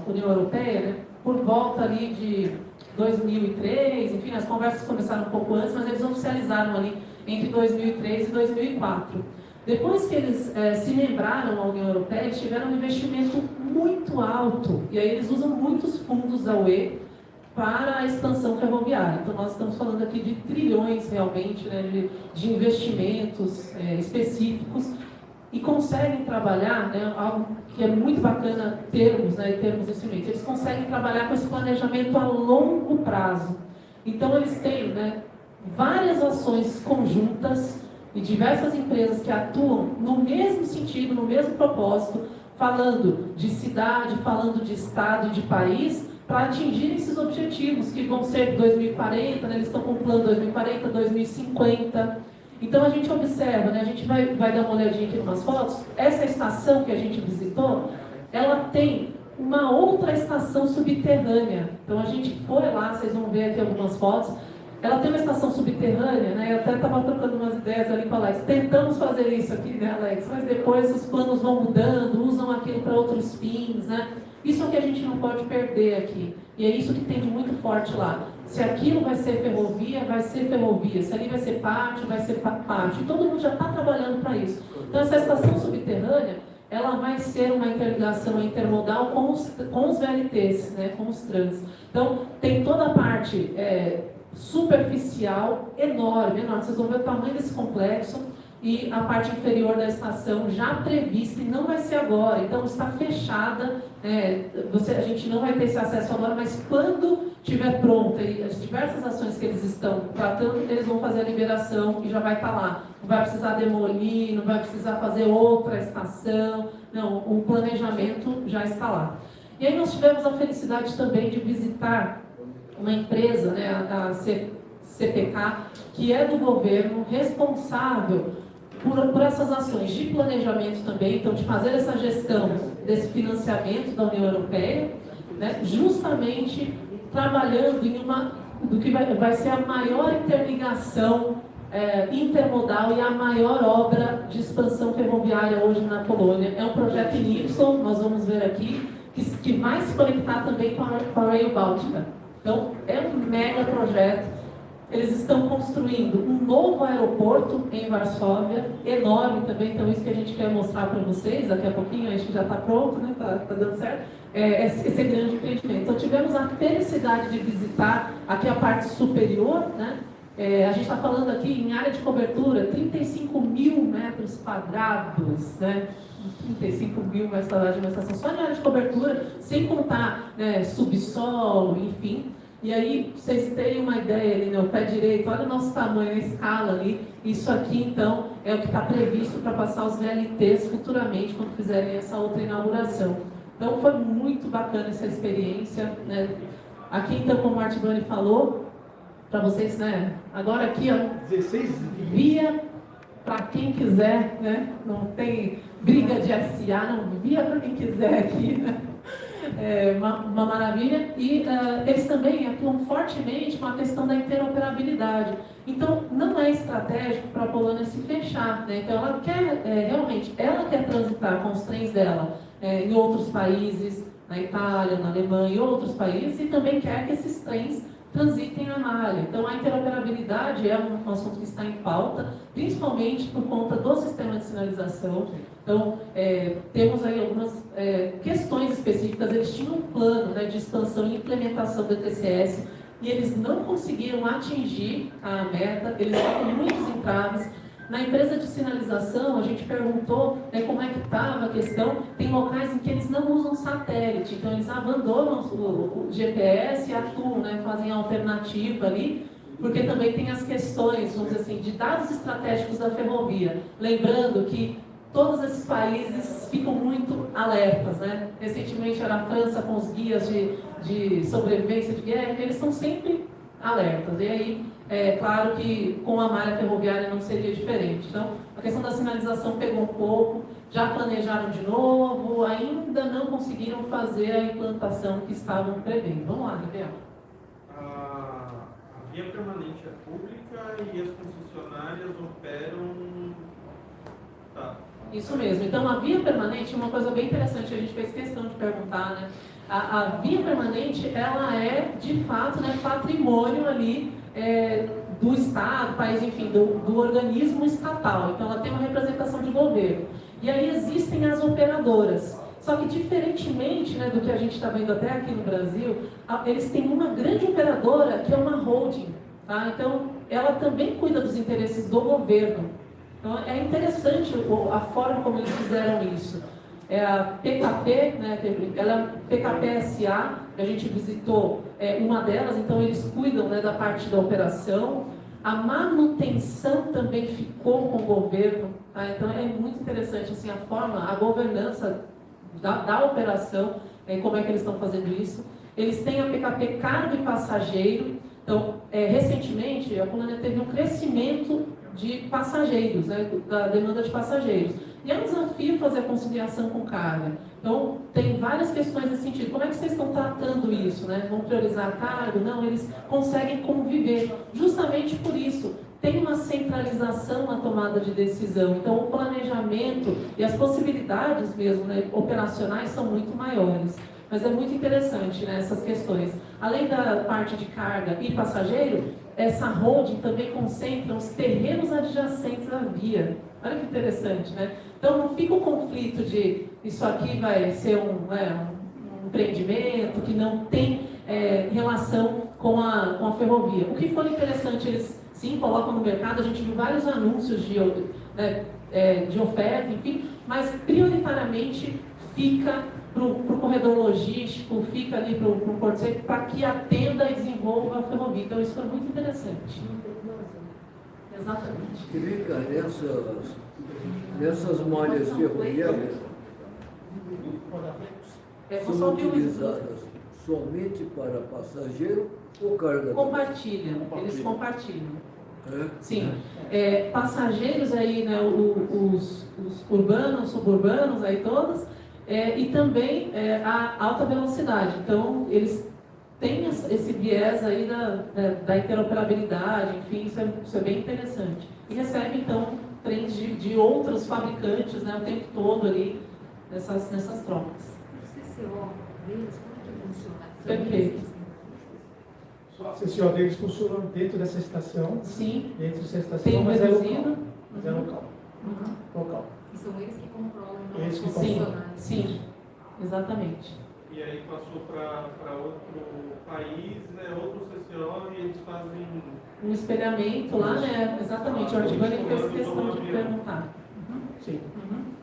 União Europeia, né, por volta ali de 2003, enfim, as conversas começaram um pouco antes, mas eles oficializaram ali entre 2003 e 2004. Depois que eles se membraram à União Europeia, eles tiveram um investimento muito alto, e aí eles usam muitos fundos da UE para a expansão ferroviária. Então, nós estamos falando aqui de trilhões, realmente, né, de investimentos específicos, e conseguem trabalhar, né, algo que é muito bacana termos nesse momento, eles conseguem trabalhar com esse planejamento a longo prazo. Então, eles têm, né, várias ações conjuntas e diversas empresas que atuam no mesmo sentido, no mesmo propósito, falando de cidade, falando de estado e de país, para atingir esses objetivos, que vão ser 2040, né, eles estão com o plano 2040, 2050... Então, a gente observa, né, a gente vai dar uma olhadinha aqui em umas fotos, essa estação que a gente visitou, ela tem uma outra estação subterrânea. Então, a gente foi lá, vocês vão ver aqui algumas fotos, ela tem uma estação subterrânea, né, eu até estava trocando umas ideias ali com a Alex, tentamos fazer isso aqui, né, Alex, mas depois os planos vão mudando, usam aquilo para outros fins, né, isso é o que a gente não pode perder aqui, e é isso que tem de muito forte lá. Se aquilo vai ser ferrovia, vai ser ferrovia. Se ali vai ser pátio, vai ser pátio. E todo mundo já está trabalhando para isso. Então, essa estação subterrânea, ela vai ser uma interligação intermodal com os VLTs, né, com os trans. Então, tem toda a parte superficial enorme. Vocês vão ver o tamanho desse complexo. E a parte inferior da estação já prevista, e não vai ser agora, então está fechada, a gente não vai ter esse acesso agora, mas quando estiver pronta e as diversas ações que eles estão tratando, eles vão fazer a liberação e já vai estar lá. Não vai precisar demolir, não vai precisar fazer outra estação, não, o planejamento já está lá. E aí nós tivemos a felicidade também de visitar uma empresa, né, a CPK, que é do governo, responsável por essas ações de planejamento também, então de fazer essa gestão desse financiamento da União Europeia, né, justamente trabalhando do que vai ser a maior interligação intermodal e a maior obra de expansão ferroviária hoje na Polônia. É um projeto em Y, nós vamos ver aqui, que vai se conectar também com a Rail Báltica. Então, é um mega projeto. Eles estão construindo um novo aeroporto em Varsóvia, enorme também, então isso que a gente quer mostrar para vocês, daqui a pouquinho, acho que já está pronto, né? Tá dando certo, esse grande empreendimento. Então tivemos a felicidade de visitar aqui a parte superior, né? A gente está falando aqui em área de cobertura, 35 mil metros quadrados, né? 35 mil metros quadrados de uma estação, só em área de cobertura, sem contar subsolo, enfim. E aí, vocês terem uma ideia ali, né, o pé direito, olha o nosso tamanho, a escala ali. Isso aqui, então, é o que está previsto para passar os VLTs futuramente, quando fizerem essa outra inauguração. Então, foi muito bacana essa experiência, né? Aqui, então, como o Artibani falou, para vocês, né? Agora aqui, ó, 16 via para quem quiser, né? Não tem briga de SA, não, via para quem quiser aqui, né? Uma maravilha, e eles também atuam fortemente com a questão da interoperabilidade. Então, não é estratégico para a Polônia se fechar, né? Então, ela quer, realmente, ela quer transitar com os trens dela em outros países, na Itália, na Alemanha e outros países, e também quer que esses trens transitem a malha. Então, a interoperabilidade é um assunto que está em pauta, principalmente por conta do sistema de sinalização. Então, temos aí algumas questões específicas. Eles tinham um plano, né, de expansão e implementação do ETCS, e eles não conseguiram atingir a meta, eles têm muitos entraves. Na empresa de sinalização, a gente perguntou, né, como é que estava a questão. Tem locais em que eles não usam satélite, então eles abandonam o GPS e atuam, né, fazem a alternativa ali, porque também tem as questões, vamos dizer assim, de dados estratégicos da ferrovia. Lembrando que todos esses países ficam muito alertas, né? Recentemente era a França com os guias de sobrevivência de guerra, eles estão sempre alertas. E aí, é claro que com a malha ferroviária não seria diferente. Então, a questão da sinalização pegou um pouco, já planejaram de novo, ainda não conseguiram fazer a implantação que estavam prevendo. Vamos lá, Gabriel. A via permanente é pública e as concessionárias operam... Tá. Isso mesmo. Então, a via permanente é uma coisa bem interessante, a gente fez questão de perguntar, né? A via permanente, ela é, de fato, né, patrimônio ali do Estado, país, enfim, do organismo estatal. Então, ela tem uma representação de governo. E aí existem as operadoras. Só que, diferentemente, né, do que a gente está vendo até aqui no Brasil, eles têm uma grande operadora que é uma holding. Tá? Então, ela também cuida dos interesses do governo. Então, é interessante a forma como eles fizeram isso. É a PKP, né, ela é PKP SA, a gente visitou uma delas, então eles cuidam, né, da parte da operação. A manutenção também ficou com o governo, tá? Então é muito interessante assim, a forma, a governança da operação, como é que eles estão fazendo isso. Eles têm a PKP carga e passageiro. Então, recentemente, a Polônia teve um crescimento de passageiros, né, da demanda de passageiros. E é um desafio fazer a conciliação com carga. Então, tem várias questões nesse sentido. Como é que vocês estão tratando isso? Né? Vão priorizar a carga? Não, eles conseguem conviver. Justamente por isso, tem uma centralização na tomada de decisão. Então, o planejamento e as possibilidades mesmo, né, operacionais são muito maiores. Mas é muito interessante, né, essas questões. Além da parte de carga e passageiro, essa holding também concentra os terrenos adjacentes à via. Olha que interessante, né? Então não fica o conflito de isso aqui vai ser um empreendimento que não tem relação com a ferrovia. O que for interessante, eles sim colocam no mercado, a gente viu vários anúncios de oferta, enfim, mas prioritariamente fica para o corredor logístico, fica ali para o Porto Seco, para que atenda e desenvolva a ferrovia. Então, isso foi muito interessante. Exatamente. E vem cá, nessas malhas ferroviárias são utilizadas somente para passageiro ou carga? Compartilham, eles compartilham. Sim. Passageiros aí, né, os urbanos, suburbanos, aí todos, e também a alta velocidade. Então, eles têm esse viés aí da interoperabilidade, enfim, isso é bem interessante. E recebe, então, trens de outros fabricantes, né, o tempo todo ali, nessas trocas. O CCO deles, como que funciona? Perfeito. A CCO deles funciona dentro dessa estação. Sim. Dentro dessa estação, Tem mas reduzido. é local. Local. E são eles que controlam Eles que os Sim, funcionários. sim, exatamente. E aí passou para outro país, né, outro CCO, e eles fazem... Um espelhamento lá, né? Exatamente. O Artivani fez questão de perguntar. Sim. Uhum.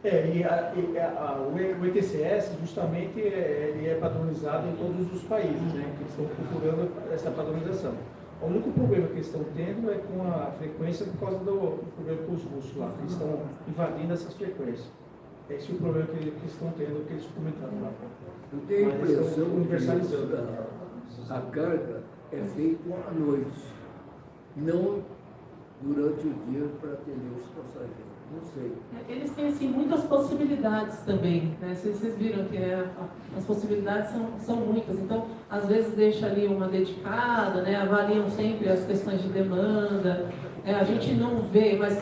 O ETCS, justamente, ele é padronizado em todos os países, né, que estão procurando essa padronização. O único problema que eles estão tendo é com a frequência por causa do problema com os russos lá, que eles estão invadindo essas frequências. Esse é o problema que eles estão tendo, que eles comentaram lá. Eu tenho a Mas eles impressão estão universalizando. que a carga é feita à noite, não durante o dia para atender os passageiros. Não sei. Eles têm assim, muitas possibilidades também, né? Vocês viram que as possibilidades são muitas. Então, às vezes deixa ali uma dedicada, né? Avaliam sempre as questões de demanda. A gente não vê, mas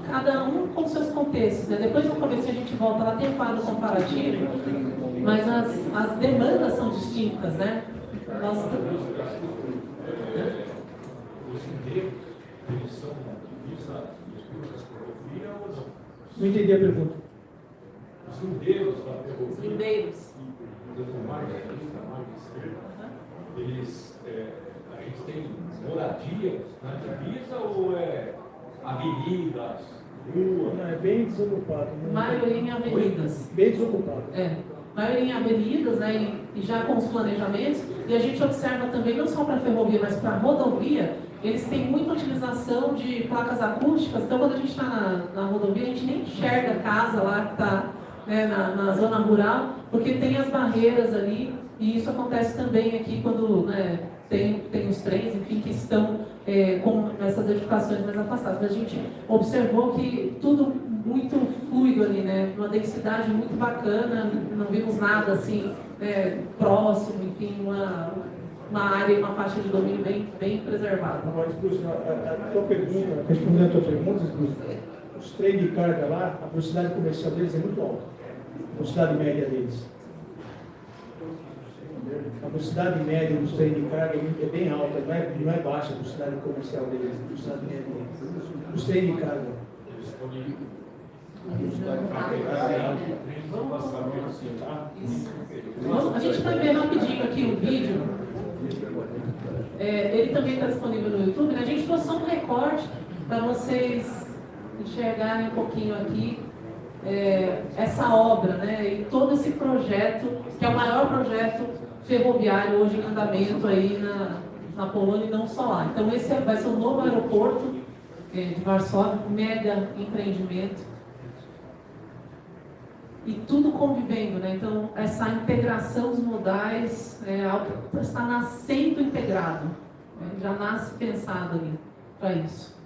cada um com seus contextos, né? Depois no começo a gente volta lá, tem um quadro comparativo, mas as demandas são distintas, né? Nossa. Os enterros, eles são divisa das ferrovias ou não? Não entendi a pergunta. Os lindeiros da Os ferrovia, lindeiros. do margem esquerda, eles, a gente tem moradias na divisa ou é avenidas, ruas? Não, é bem desocupado. Né? Maioria em avenidas. Bem desocupado. Maioria em avenidas, né, e já com os planejamentos, e a gente observa também, não só para a ferrovia, mas para a rodovia, eles têm muita utilização de placas acústicas, então quando a gente está na rodovia, a gente nem enxerga a casa lá que está, né, na zona rural, porque tem as barreiras ali, e isso acontece também aqui quando, né, tem os trens, enfim, que estão com essas edificações mais afastadas. Mas a gente observou que tudo muito fluido ali, né? Uma densidade muito bacana, não vimos nada assim próximo, enfim, uma área, uma faixa de domínio bem preservada. Agora, a tua pergunta, respondendo a tua pergunta, os trens de carga lá, a velocidade comercial deles é muito alta. A velocidade média deles. A velocidade média dos trens de carga é bem alta, não é baixa a velocidade comercial deles, a velocidade média deles. Os trens de carga. A gente vai ver rapidinho aqui o vídeo. Ele também está disponível no YouTube, né? A gente trouxe só um recorte para vocês enxergarem um pouquinho aqui essa obra, né? E todo esse projeto, que é o maior projeto ferroviário hoje em andamento aí na Polônia e não só lá. Então esse vai ser o novo aeroporto de Varsóvia, mega empreendimento. E tudo convivendo, né? Então essa integração dos modais é algo que está nascendo integrado, né? Já nasce pensado ali para isso.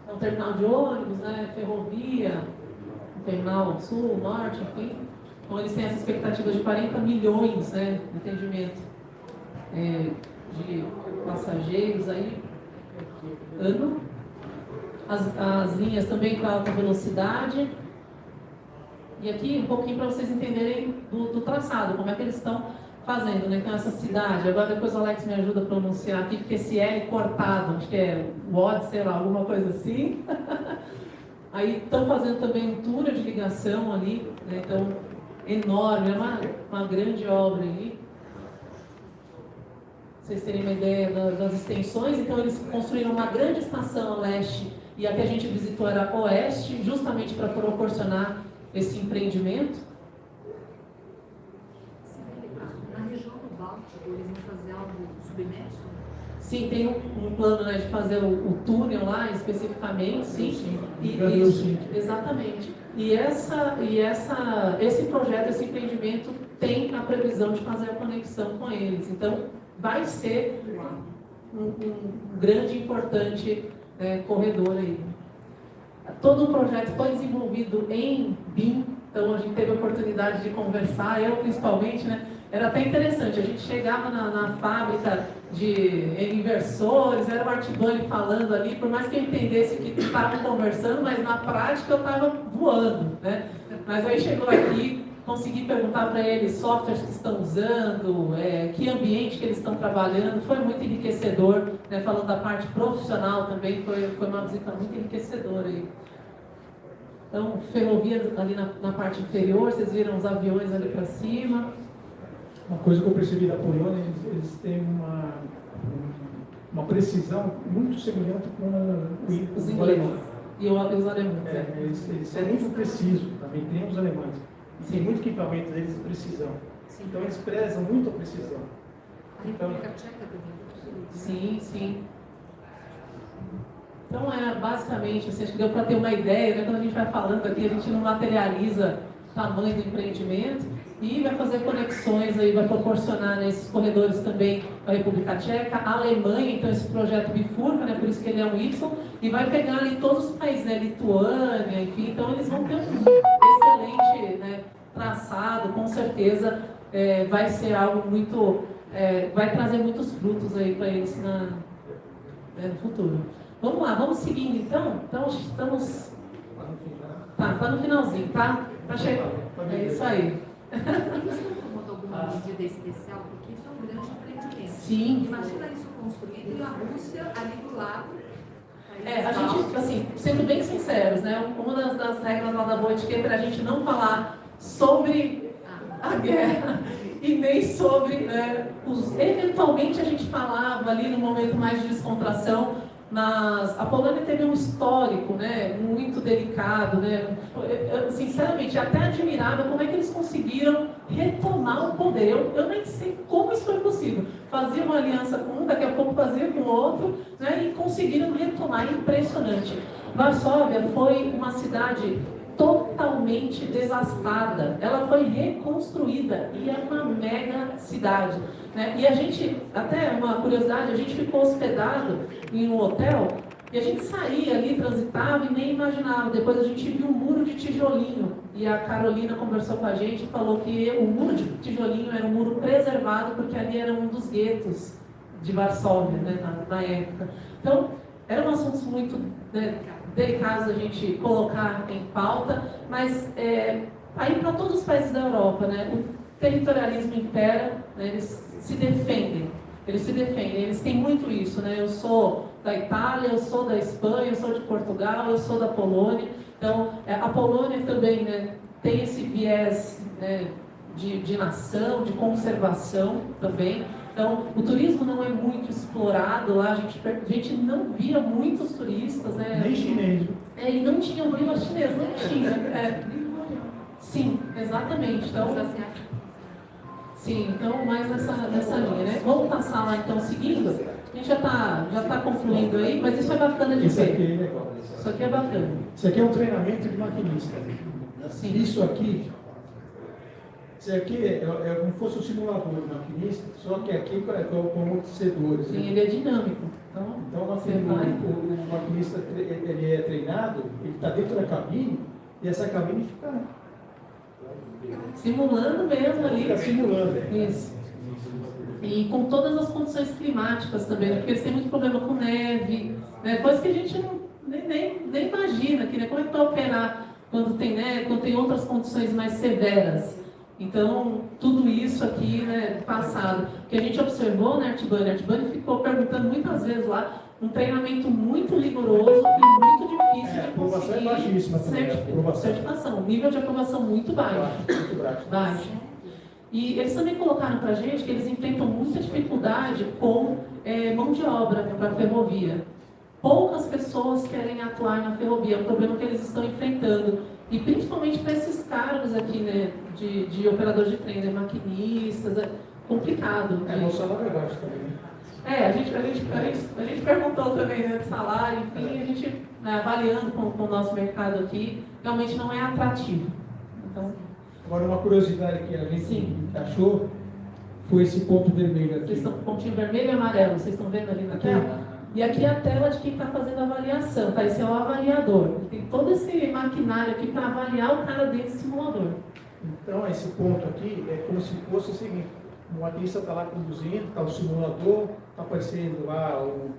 Então terminal de ônibus, né? Ferrovia, terminal sul, norte, enfim. Então eles têm essa expectativa de 40 milhões, né, de atendimento de passageiros aí, ano. As linhas também com alta velocidade. E aqui um pouquinho para vocês entenderem do traçado, como é que eles estão fazendo, né? Então essa cidade, agora depois o Alex me ajuda a pronunciar aqui, porque esse L cortado, acho que é WOD, sei lá, alguma coisa assim. Aí estão fazendo também um túnel de ligação ali, né? Então enorme, é uma grande obra ali. Vocês terem uma ideia das extensões, então eles construíram uma grande estação a leste e a que a gente visitou era a oeste, justamente para proporcionar esse empreendimento. Na região do Báltico, eles vão fazer algo submerso? Sim, tem um plano, né, de fazer o túnel lá especificamente, sim. Isso, exatamente. E esse projeto, esse empreendimento tem a previsão de fazer a conexão com eles. Então, vai ser um grande e importante corredor aí. Todo o projeto foi desenvolvido em BIM, então a gente teve a oportunidade de conversar, eu principalmente, né? Era até interessante, a gente chegava na fábrica de inversores, era o Artibani falando ali, por mais que eu entendesse que estavam conversando, mas na prática eu estava voando, né? Mas aí chegou aqui, consegui perguntar para eles softwares que estão usando, que ambiente que eles estão trabalhando, foi muito enriquecedor, né? Falando da parte profissional também, foi uma visita muito enriquecedora aí. Então, ferrovia ali na parte inferior, vocês viram os aviões ali para cima. Uma coisa que eu percebi da Polônia, eles têm uma precisão muito semelhante com Os os alemães. ingleses e os alemães. Eles são muito precisos, também tem os alemães. E tem muito equipamento deles de precisão. Então eles prezam muito a precisão. A República Tcheca também. Sim, sim. Então, basicamente, assim, acho que deu para ter uma ideia, né? Quando a gente vai falando aqui, a gente não materializa o tamanho do empreendimento e vai fazer conexões aí, vai proporcionar, né, esses corredores também para a República Tcheca, a Alemanha, então esse projeto bifurca, né, por isso que ele é um Y, e vai pegar ali todos os países, né, Lituânia, enfim, então eles vão ter um excelente, né, traçado, com certeza vai ser algo muito, vai trazer muitos frutos aí para eles no futuro. Vamos lá, vamos seguindo então. Então estamos. Tá no finalzinho, tá? Tá chegando. É isso aí. Eles estão tomando alguma medida moeda especial, porque isso é um grande empreendimento. Sim. Imagina isso construído e a Rússia ali do lado. A gente, assim, sendo bem sinceros, né? Uma das regras lá da boa etiqueta era a gente não falar sobre a guerra e nem sobre eventualmente a gente falava ali no momento mais de descontração. A Polônia teve um histórico, né, muito delicado, né? Eu, sinceramente, até admirável como é que eles conseguiram retomar o poder. Eu nem sei como isso foi possível. Fazia uma aliança com um, daqui a pouco fazia com o outro, né, e conseguiram retomar. Impressionante. Varsóvia foi uma cidade totalmente devastada. Ela foi reconstruída e é uma mega cidade, né? E a gente, até uma curiosidade, a gente ficou hospedado em um hotel e a gente saía ali, transitava e nem imaginava. Depois a gente viu um muro de tijolinho e a Carolina conversou com a gente e falou que o muro de tijolinho era um muro preservado porque ali era um dos guetos de Varsóvia, né, na época. Então, eram assuntos muito, né, delicados a gente colocar em pauta, mas aí para todos os países da Europa, né, o territorialismo impera, né, eles se defendem, eles têm muito isso, né, eu sou da Itália, eu sou da Espanha, eu sou de Portugal, eu sou da Polônia, então a Polônia também, né, tem esse viés, né, de nação, de conservação também. Então, o turismo não é muito explorado lá, a gente não via muitos turistas, né? Nem chinês. E não tinha vila chinesa, não tinha. Sim, exatamente. Então, sim, então mais nessa linha, né? Vamos passar lá então seguindo. A gente já tá concluindo aí, mas isso é bacana de Isso ver. aqui é legal. Isso aqui é bacana. Isso aqui é um treinamento de maquinista. Sim. Isso aqui é como se fosse um simulador de maquinista, só que aqui é com amortecedores. Sim, ele é dinâmico. Então você vai. o maquinista ele é treinado, ele está dentro da cabine e essa cabine fica Simulando mesmo ali. Fica simulando. Isso. E com todas as condições climáticas também, né? Porque eles têm muito problema com neve, né? Coisa que a gente nem imagina aqui, né? Como é que vai operar quando tem neve, quando tem outras condições mais severas. Então, tudo isso aqui, né, passado. O que a gente observou, né, Artibani? A Artibani ficou perguntando muitas vezes lá, um treinamento muito rigoroso e muito difícil de A aprovação conseguir é baixíssima também, certificação. Um nível de aprovação muito baixo. muito Baixo. E eles também colocaram para a gente que eles enfrentam muita dificuldade com mão de obra para a ferrovia. Poucas pessoas querem atuar na ferrovia, é um problema que eles estão enfrentando. E principalmente para esses cargos aqui, né, de operador de trem, né, maquinistas, é complicado. O salário é baixo também, né? A gente perguntou também, né, de salário, enfim, a gente, né, avaliando com o nosso mercado aqui, realmente não é atrativo. Então, agora, uma curiosidade que a gente Sim. achou foi esse ponto vermelho aqui. vocês estão com pontinho vermelho e amarelo, vocês estão vendo ali na tela? E aqui é a tela de quem está fazendo a avaliação, tá? Esse é o avaliador. Tem todo esse maquinário aqui para avaliar o cara desse simulador. Então, esse ponto aqui é como se fosse o seguinte: o maquinista está lá conduzindo, está o simulador, está aparecendo lá um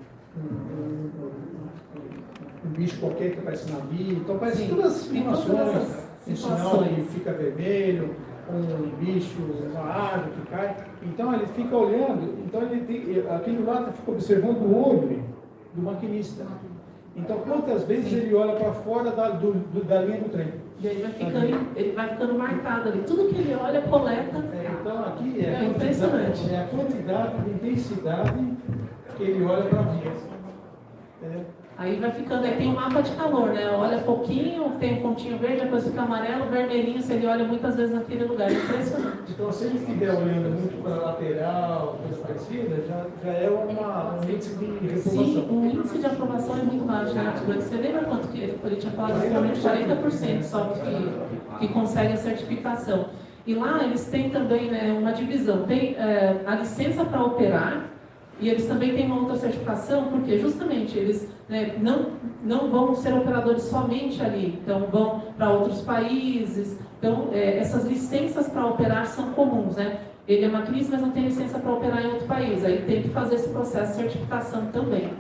bicho qualquer que aparece na via, então aparecem todas as informações, um sinal que fica vermelho, um bicho, uma árvore que cai. Então ele fica olhando, então aquele lá fica observando o olho do maquinista. Então quantas vezes ele olha para fora da linha do trem? E aí ele vai ficando marcado ali. Tudo que ele olha, coleta. Então aqui impressionante. É a quantidade de intensidade que ele olha para a via. Aí vai ficando, aí tem um mapa de calor, né? Olha pouquinho, tem um pontinho verde, depois fica amarelo, vermelhinho, se ele olha muitas vezes naquele lugar. É impressionante. Então, se ele estiver olhando muito para a lateral, coisa parecida, já é um índice de reprovação. Sim, o índice de aprovação é muito baixo, né? Você lembra quanto que ele tinha falado? Realmente 40% só que consegue a certificação. E lá eles têm também, né, uma divisão. Tem a licença para operar, e eles também têm uma outra certificação, porque justamente eles, né, não vão ser operadores somente ali, então vão para outros países. Então, essas licenças para operar são comuns, né? Ele é maquinista, mas não tem licença para operar em outro país, aí tem que fazer esse processo de certificação também.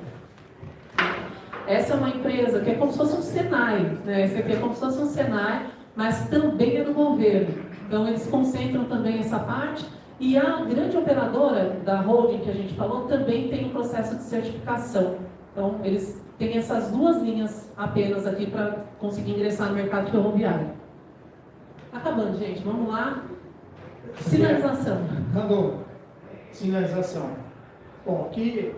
Essa é uma empresa que é como se fosse um Senai, né? Esse aqui é como se fosse um Senai, mas também é do governo. Então, eles concentram também essa parte. E a grande operadora da holding que a gente falou também tem um processo de certificação. Então, eles têm essas duas linhas apenas aqui para conseguir ingressar no mercado ferroviário. Acabando, gente, vamos lá. Sinalização. Randon, sinalização. Bom, aqui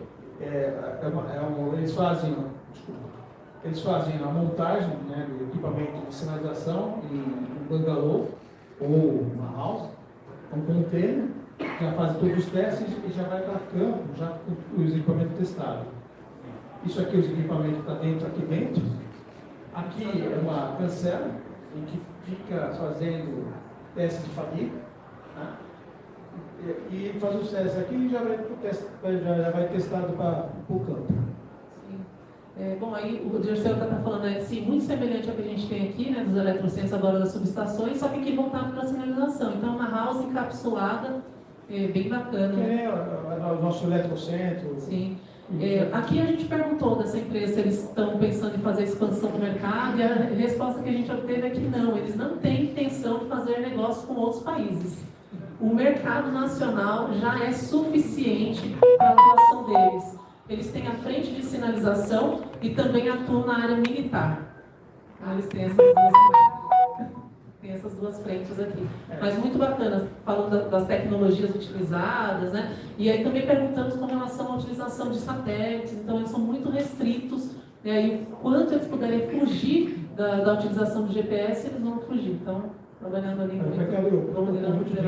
eles fazem a montagem, né, do equipamento de sinalização em um bangalô ou uma house, um container, já fazem todos os testes e já vai para campo, já com os equipamentos testados. Isso aqui, os equipamentos estão aqui dentro. Aqui é uma cancela em que fica fazendo teste de fadiga, né? E faz os testes aqui e já vai testado para o campo. Bom, aí o Dirceu está falando assim, muito semelhante ao que a gente tem aqui, né, dos eletrocentros agora das subestações, só que aqui voltado para a sinalização. Então, uma house encapsulada, bem bacana. O nosso eletrocentro. Sim. Aqui a gente perguntou dessa empresa se eles estão pensando em fazer expansão no mercado, e a resposta que a gente obteve é que não, eles não têm intenção de fazer negócio com outros países. O mercado nacional já é suficiente para a atuação deles. Eles têm a frente de sinalização e também atuam na área militar. Eles têm essas duas frentes aqui. Mas muito bacana, falando das tecnologias utilizadas, né? E aí também perguntamos com relação à utilização de satélites. Então, eles são muito restritos. E aí, o quanto eles puderem fugir da utilização do GPS, eles vão fugir. Então, trabalhando ali muito.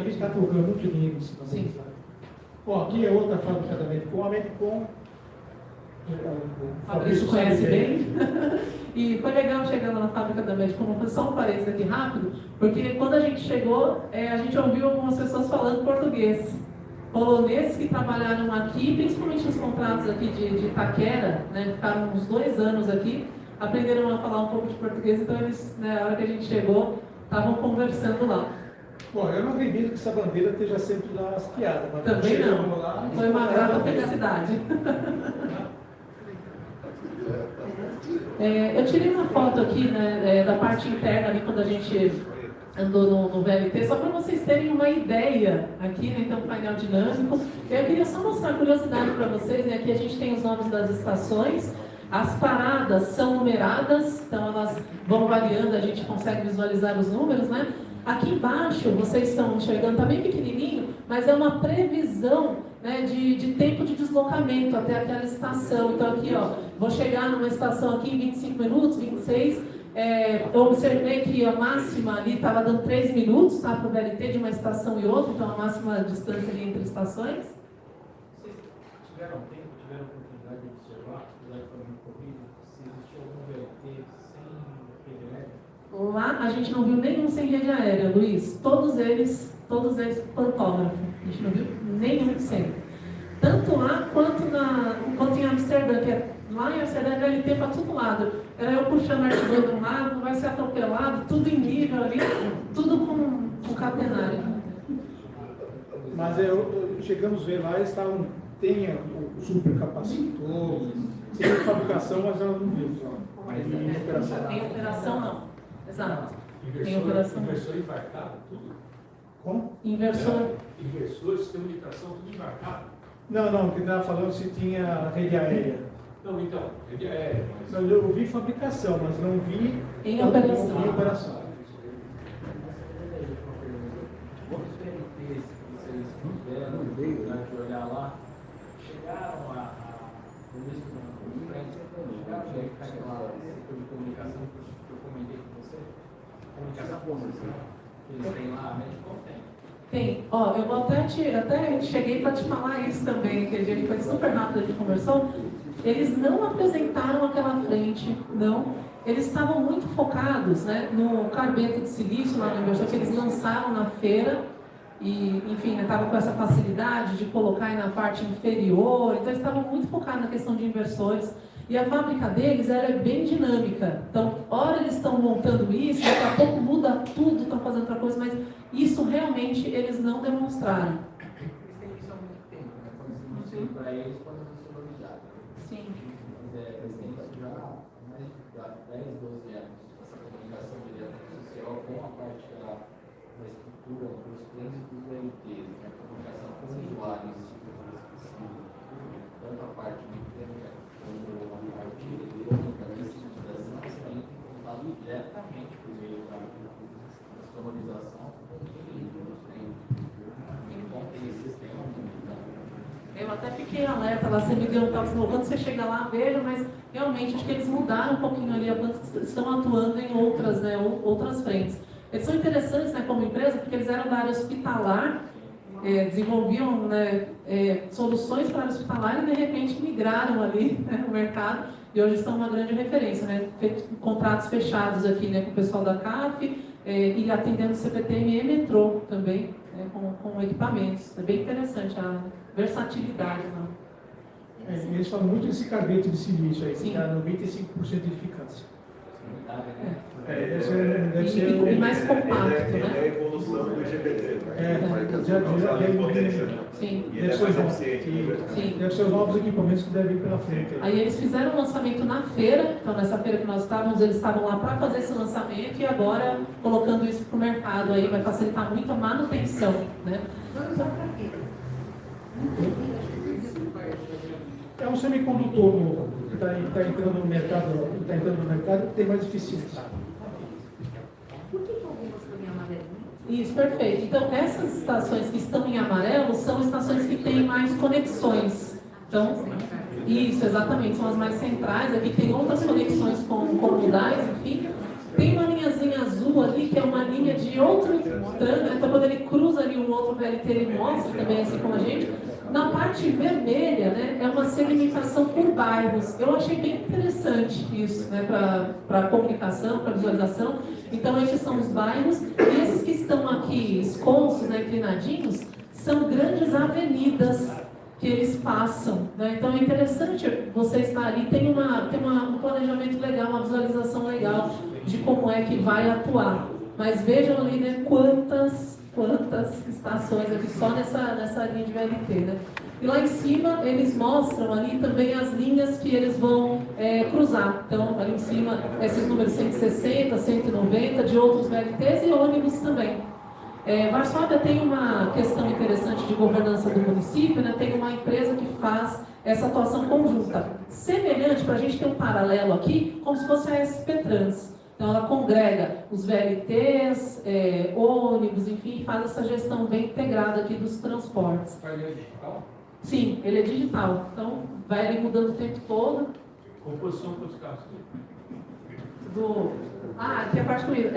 Está colocando muito dinheiro em cima Sim. Bom, aqui é outra fábrica da Medicom. A Medicom, Fabrício conhece bem. E foi legal chegar lá na fábrica da Medicom. Vou fazer só um parênteses aqui rápido, porque quando a gente chegou, a gente ouviu algumas pessoas falando português. Poloneses que trabalharam aqui, principalmente nos contratos aqui de Itaquera, né, ficaram uns 2 anos aqui, aprenderam a falar um pouco de português, então eles, na hora que a gente chegou, estavam conversando lá. Bom, eu não acredito que essa bandeira esteja sempre lá hasteada. Também não. Lá, foi uma grata felicidade. Eu tirei uma foto aqui, né, da parte interna ali quando a gente andou no VLT, só para vocês terem uma ideia aqui, né, então painel dinâmico. Eu queria só mostrar uma curiosidade para vocês, né, aqui a gente tem os nomes das estações, as paradas são numeradas, então elas vão variando, a gente consegue visualizar os números, né? Aqui embaixo, vocês estão enxergando, está bem pequenininho, mas é uma previsão, né, de tempo de deslocamento até aquela estação. Então aqui, ó, vou chegar numa estação aqui em 25 minutos, 26, eu observei que a máxima ali estava dando 3 minutos, tá, para o VLT de uma estação e outra, então a máxima distância ali entre estações. Vocês tiveram tempo, tiveram oportunidade de observar, apesar de fazer muito corrido, se existia algum VLT sem rede elétrica? Lá a gente não viu nenhum sem rede aérea, Luiz. Todos eles pantógrafo. A gente não viu nenhum sem. Tanto lá quanto em Amsterdã, que lá em Amsterdã é VLT para todo lado. Era eu puxando artigo de um lado, vai ser atropelado, tudo em nível ali, tudo com catenário. Mas chegamos a ver lá, eles tem o supercapacitor, tem a fabricação, mas ela não viu. Mas em operação. Em operação não. Exato. Tem Inversor, operação. inversor embarcado, tudo. Como? Inversor. Inversor, sistema de tração, tudo embarcado. Não, que estava falando se tinha rede aérea. Não, então, rede aérea. Mas eu vi fabricação, mas não vi Em operação. Em operação. Quantos VLTs que vocês tiveram de olhar lá, chegaram a chegaram a ficar aquela setor de comunicação que eu comentei com você? Comunicação pública, eles têm lá, a Medicom tem. Tem. Ó, eu vou até cheguei para te falar isso também, que a gente foi super rápido, a gente conversou. Eles não apresentaram aquela frente, não. Eles estavam muito focados, né, no carbeto de silício lá no inversor, que eles lançaram na feira. E, enfim, estavam com essa facilidade de colocar aí na parte inferior. Então, eles estavam muito focados na questão de inversores. E a fábrica deles era bem dinâmica. Então, hora eles estão montando isso, daqui a pouco muda tudo, estão fazendo outra coisa, mas isso realmente eles não demonstraram. Eles têm isso há muito tempo, né? Não sei, para eles pode não ser novidade. Sim. Mas eles têm isso já há mais de 10, 12 anos, essa comunicação direta com o social com a parte da estrutura, dos planos e dos VLTs, né? A comunicação até fiquei alerta lá, você me deu um toque, quando você chega lá, veja, mas realmente acho que eles mudaram um pouquinho ali, estão atuando em outras, né, outras frentes. Eles são interessantes, né, como empresa, porque eles eram da área hospitalar, desenvolviam, né, soluções para a área hospitalar e de repente migraram ali, né, no mercado e hoje estão uma grande referência, né, contratos fechados aqui, né, com o pessoal da CAF e atendendo CPTM e metrô também, né, com equipamentos. É bem interessante a versatilidade. Né? Eles falam muito desse carguete de silício aí, que Sim. dá 95% de eficácia. E mais compacto, É a né? evolução do GPT. Sim. E ele é mais eficiente. Sim. Deve ser os novos equipamentos que devem ir pela frente. Aí eles fizeram o lançamento na feira, então nessa feira que nós estávamos, eles estavam lá para fazer esse lançamento e agora colocando isso para o mercado aí, vai facilitar muito a manutenção, né? Vamos usar para quê? É um semicondutor novo que está entrando no mercado, que tem mais eficiência. Por que algumas estão em amarelo? Isso, perfeito. Então, essas estações que estão em amarelo são estações que têm mais conexões. Então, isso, exatamente, são as mais centrais. Aqui tem outras conexões com modais, enfim. Tem uma linhazinha azul ali, que é uma linha de outro trânsito, né? Então, quando ele cruza ali um outro VLT, ele mostra também, assim como a gente. Na parte vermelha, né, é uma segmentação por bairros. Eu achei bem interessante isso, né, para comunicação, para visualização. Então, esses são os bairros. E esses que estão aqui, esconsos, né, inclinadinhos, são grandes avenidas que eles passam. Né? Então, é interessante você estar ali. Tem um planejamento legal, uma visualização legal de como é que vai atuar. Mas vejam ali, né, quantas estações aqui só nessa linha de VLT, né? E lá em cima eles mostram ali também as linhas que eles vão cruzar. Então, ali em cima, esses números 160, 190, de outros VLTs e ônibus também. Varsóvia tem uma questão interessante de governança do município, né? Tem uma empresa que faz essa atuação conjunta. Semelhante, para a gente ter um paralelo aqui, como se fosse a SP Trans. Então, ela congrega os VLTs, ônibus, enfim, faz essa gestão bem integrada aqui dos transportes. Ele é digital? Sim, ele é digital. Então, vai ali mudando o tempo todo. Composição dos carros. Aqui a parte comigo.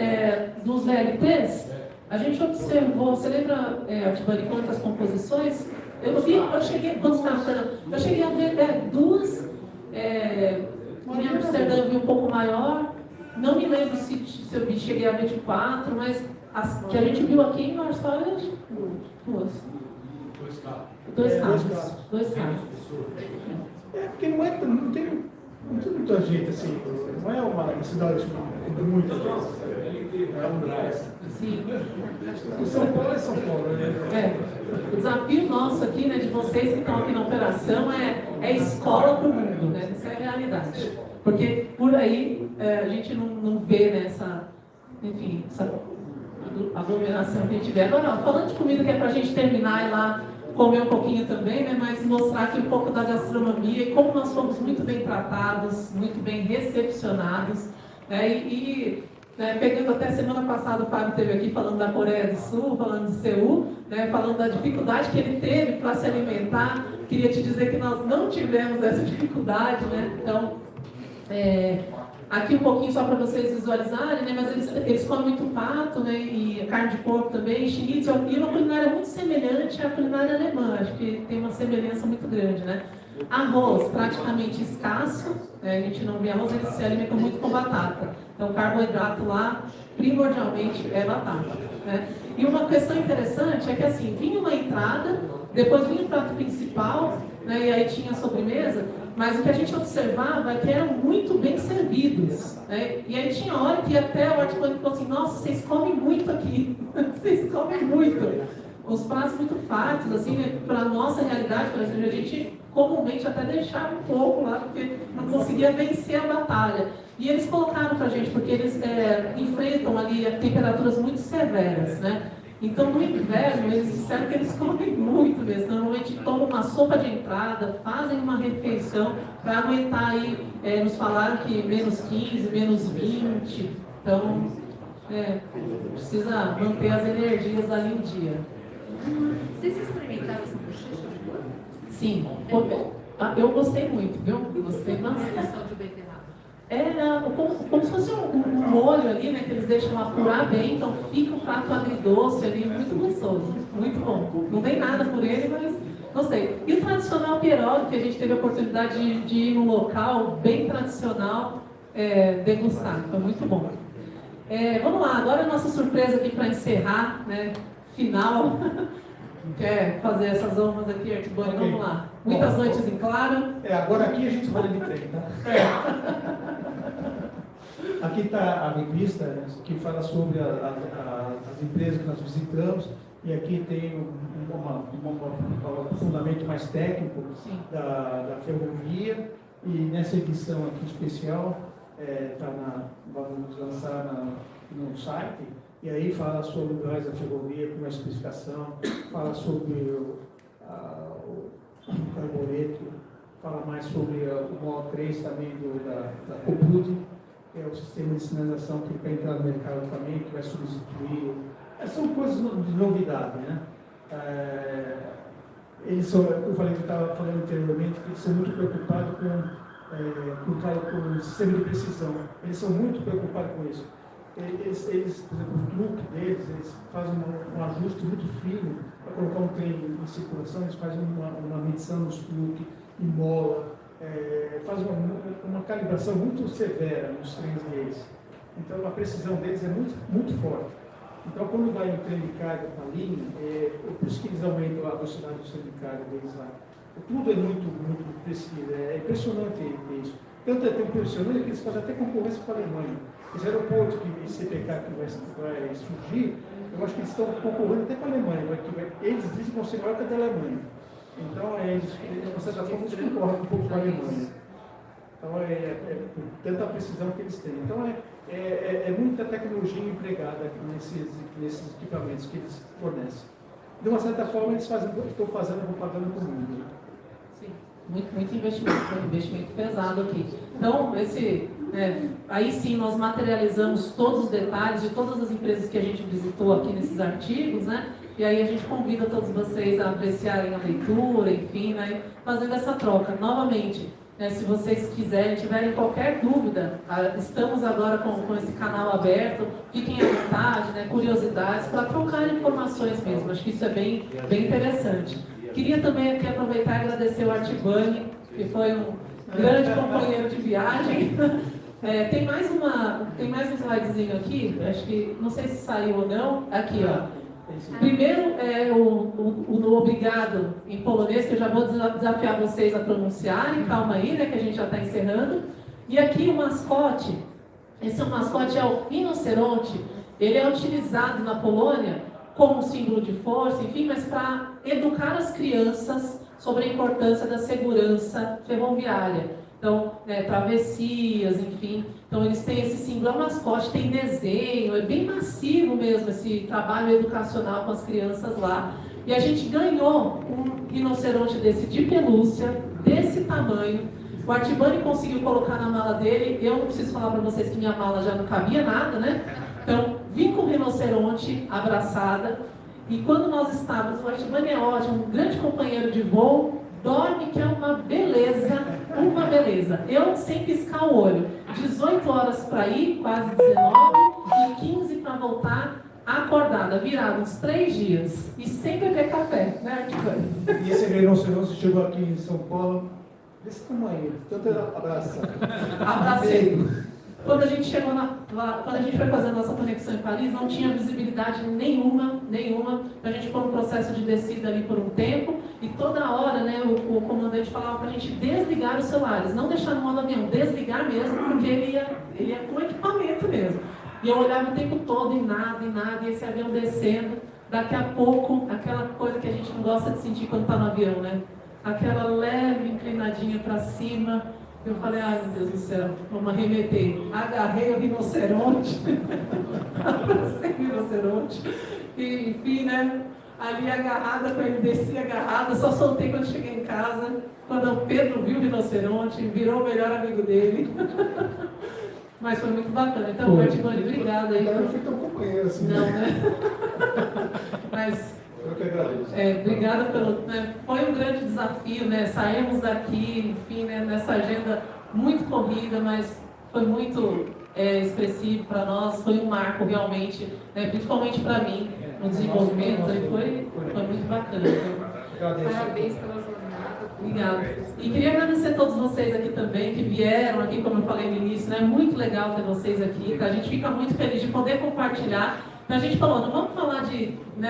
Dos VLTs, a gente observou, você lembra, Artibani, quantas composições? Eu cheguei a ver duas, em Amsterdã eu vi um pouco maior. Não me lembro se eu cheguei a ver de 4, mas as que a gente viu aqui em Varsóvia, duas. Dois carros. Porque não tem muita gente assim, não é uma cidade com muita gente. É um Brás. Sim. São Paulo é São Paulo, né? O desafio nosso aqui, né, de vocês que estão aqui na operação, é escola para o mundo, né? Essa é a realidade. Porque por aí a gente não vê, né, essa aglomeração que a gente vê. Agora, falando de comida, que é para a gente terminar e lá comer um pouquinho também, né, mas mostrar aqui um pouco da gastronomia e como nós fomos muito bem tratados, muito bem recepcionados. Né, pegando até semana passada, o Fábio esteve aqui falando da Coreia do Sul, falando de Seul, né, falando da dificuldade que ele teve para se alimentar. Queria te dizer que nós não tivemos essa dificuldade, né? Então, aqui um pouquinho só para vocês visualizarem, né? Mas eles comem muito pato, né? E carne de porco também, schnitzel, e uma culinária muito semelhante à culinária alemã. Acho que tem uma semelhança muito grande, né? Arroz praticamente escasso, né? A gente não vê arroz, eles se alimentam muito com batata. Então, o carboidrato lá, primordialmente, é batata. Né? E uma questão interessante é que, assim, vinha uma entrada, depois vinha o prato principal, né? E aí tinha a sobremesa, mas o que a gente observava é que eram muito bem servidos. Né? E aí tinha hora que até o Artibani falou assim, nossa, vocês comem muito aqui, vocês comem muito. Os pratos muito fartos, assim, né? Para a nossa realidade, por exemplo, a gente comumente até deixava um pouco lá, porque não conseguia vencer a batalha. E eles colocaram para a gente, porque eles enfrentam ali temperaturas muito severas, né? Então, no inverno, eles disseram que eles comem muito mesmo. Normalmente tomam uma sopa de entrada, fazem uma refeição para aguentar aí, nos falaram que menos 15, menos 20. Então, precisa manter as energias ali em dia. Vocês experimentaram essa bochecha de porco? Sim. Eu gostei muito, viu? Gostei bastante. Seleção de beterraba. Como se fosse um molho ali, né? Que eles deixam apurar bem, então fica um prato agridoce ali, muito gostoso, muito bom. Não vem nada por ele, mas gostei. E o tradicional pierogi, que a gente teve a oportunidade de ir num local bem tradicional, degustar, foi muito bom. Vamos lá, agora a nossa surpresa aqui para encerrar, né? Final. Quer fazer essas honras aqui, Artibone? Okay. Vamos lá. Muitas noites em claro. Agora aqui a gente fala de trem, tá? Aqui está a revista, né, que fala sobre as empresas que nós visitamos, e aqui tem um fundamento mais técnico da ferrovia, e nessa edição aqui especial, vamos lançar no site, e aí fala sobre o gás da ferrovia com uma especificação, fala sobre o carbureto, fala mais sobre o módulo 3 também da Copud, que é o sistema de sinalização que vai entrar no mercado também, que vai substituir. São coisas de novidade, né? Eles são, eu estava falando anteriormente, que eles são muito preocupados com o sistema de precisão. Eles são muito preocupados com isso. Eles, por exemplo, o truque deles, eles fazem um ajuste muito fino para colocar um trem em circulação, eles fazem uma medição nos truques, em mola, fazem uma calibração muito severa nos trens deles. Então a precisão deles é muito, muito forte. Então quando vai um trem de carga para a linha, por isso que eles aumentam a velocidade do trem de carga deles lá. Tudo é muito, muito preciso, é impressionante isso. Tanto é tão impressionante que eles fazem até concorrência com a Alemanha. Esse aeroporto que CPK que vai surgir, eu acho que eles estão concorrendo até com a Alemanha, eles dizem que vão ser maior que a da Alemanha. Então, de certa forma, eles concorrem um pouco com a Alemanha. Então, por tanta precisão que eles têm. Então, é muita tecnologia empregada nesses equipamentos que eles fornecem. De uma certa forma, eles estão fazendo propaganda para o mundo. Sim, muito investimento, foi um investimento pesado aqui. Então, aí sim nós materializamos todos os detalhes de todas as empresas que a gente visitou aqui nesses artigos, né? E aí a gente convida todos vocês a apreciarem a leitura, enfim, né? Fazendo essa troca. Novamente, se vocês quiserem, tiverem qualquer dúvida, estamos agora com esse canal aberto, fiquem à vontade, né? Curiosidades, para trocar informações mesmo. Acho que isso é bem interessante. Queria também aqui aproveitar e agradecer o Artibone, que foi um grande companheiro de viagem. Tem mais um slidezinho aqui, acho que, não sei se saiu ou não, aqui ó. Primeiro o obrigado em polonês, que eu já vou desafiar vocês a pronunciarem, calma aí, né, que a gente já está encerrando. E aqui o mascote, esse mascote é o rinoceronte, ele é utilizado na Polônia como símbolo de força, enfim, mas para educar as crianças sobre a importância da segurança ferroviária. Então, travessias, enfim. Então, eles têm esse símbolo, é um mascote, tem desenho, é bem massivo mesmo esse trabalho educacional com as crianças lá. E a gente ganhou um rinoceronte desse de pelúcia, desse tamanho. O Artibone conseguiu colocar na mala dele. Eu não preciso falar para vocês que minha mala já não cabia nada, né? Então, vim com o rinoceronte abraçada. E quando nós estávamos, o Artibone é ótimo, um grande companheiro de voo, dorme que é uma beleza, uma beleza. Eu sem piscar o olho. 18 horas para ir, quase 19, e 15 para voltar, acordada, virada uns 3 dias. E sem beber café, né, Artibone? E esse rinoceronte chegou aqui em São Paulo, desse tamanho, tanto abraço. Abracei. Quando a gente chegou quando a gente foi fazer a nossa conexão em Paris, não tinha visibilidade nenhuma. A gente ficou no processo de descida ali por um tempo, e toda hora, né, o comandante falava para a gente desligar os celulares, não deixar no modo avião, desligar mesmo, porque ele ia com equipamento mesmo. E eu olhava o tempo todo e nada, e esse avião descendo, daqui a pouco, aquela coisa que a gente não gosta de sentir quando está no avião, né? Aquela leve inclinadinha para cima. Eu falei, ai meu Deus do céu, vamos arremeter. Agarrei o rinoceronte, abracei o rinoceronte, e enfim, né, ali agarrada com ele, desci agarrada, só soltei quando cheguei em casa, quando o Pedro viu o rinoceronte, virou o melhor amigo dele. Mas foi muito bacana. Então, Artibone, obrigada aí. Eu fui tão companheiro assim. Não, né? Mas Eu que agradeço. Obrigada pelo. Né, foi um grande desafio, né? Saímos daqui, enfim, né, nessa agenda muito corrida, mas foi muito expressivo para nós, foi um marco realmente, né, principalmente para mim, no desenvolvimento, e foi muito bacana. Agradeço. Parabéns pela jornada. Obrigada. E queria agradecer a todos vocês aqui também, que vieram aqui, como eu falei no início, né? Muito legal ter vocês aqui, tá? A gente fica muito feliz de poder compartilhar. Então, a gente falou, não vamos falar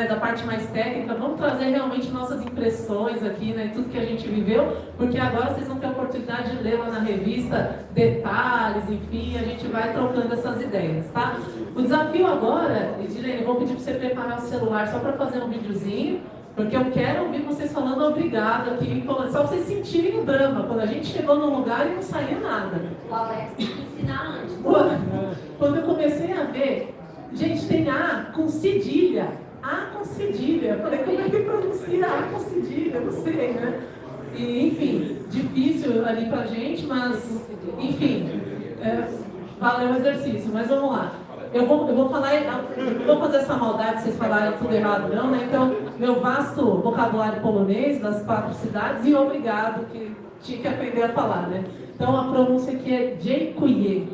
da parte mais técnica, vamos trazer realmente nossas impressões aqui, né? Tudo que a gente viveu, porque agora vocês vão ter a oportunidade de ler lá na revista detalhes, enfim, a gente vai trocando essas ideias, tá? O desafio agora, Edilene, eu vou pedir para você preparar o celular só para fazer um videozinho, porque eu quero ouvir vocês falando obrigado aqui, só vocês sentirem o drama, quando a gente chegou num lugar e não saía nada. O Alex tem que ensinar antes. Quando eu comecei a ver, gente, tem A com cedilha. A com cedilha. Eu falei, como é que pronuncia A com cedilha? Não sei, né? E, enfim, difícil ali pra gente, mas, enfim, valeu o exercício. Mas vamos lá. Eu vou falar, não vou fazer essa maldade, vocês falarem tudo errado não, né? Então, meu vasto vocabulário polonês das 4 cidades e obrigado, que tinha que aprender a falar, né? Então, a pronúncia aqui é dziękuję.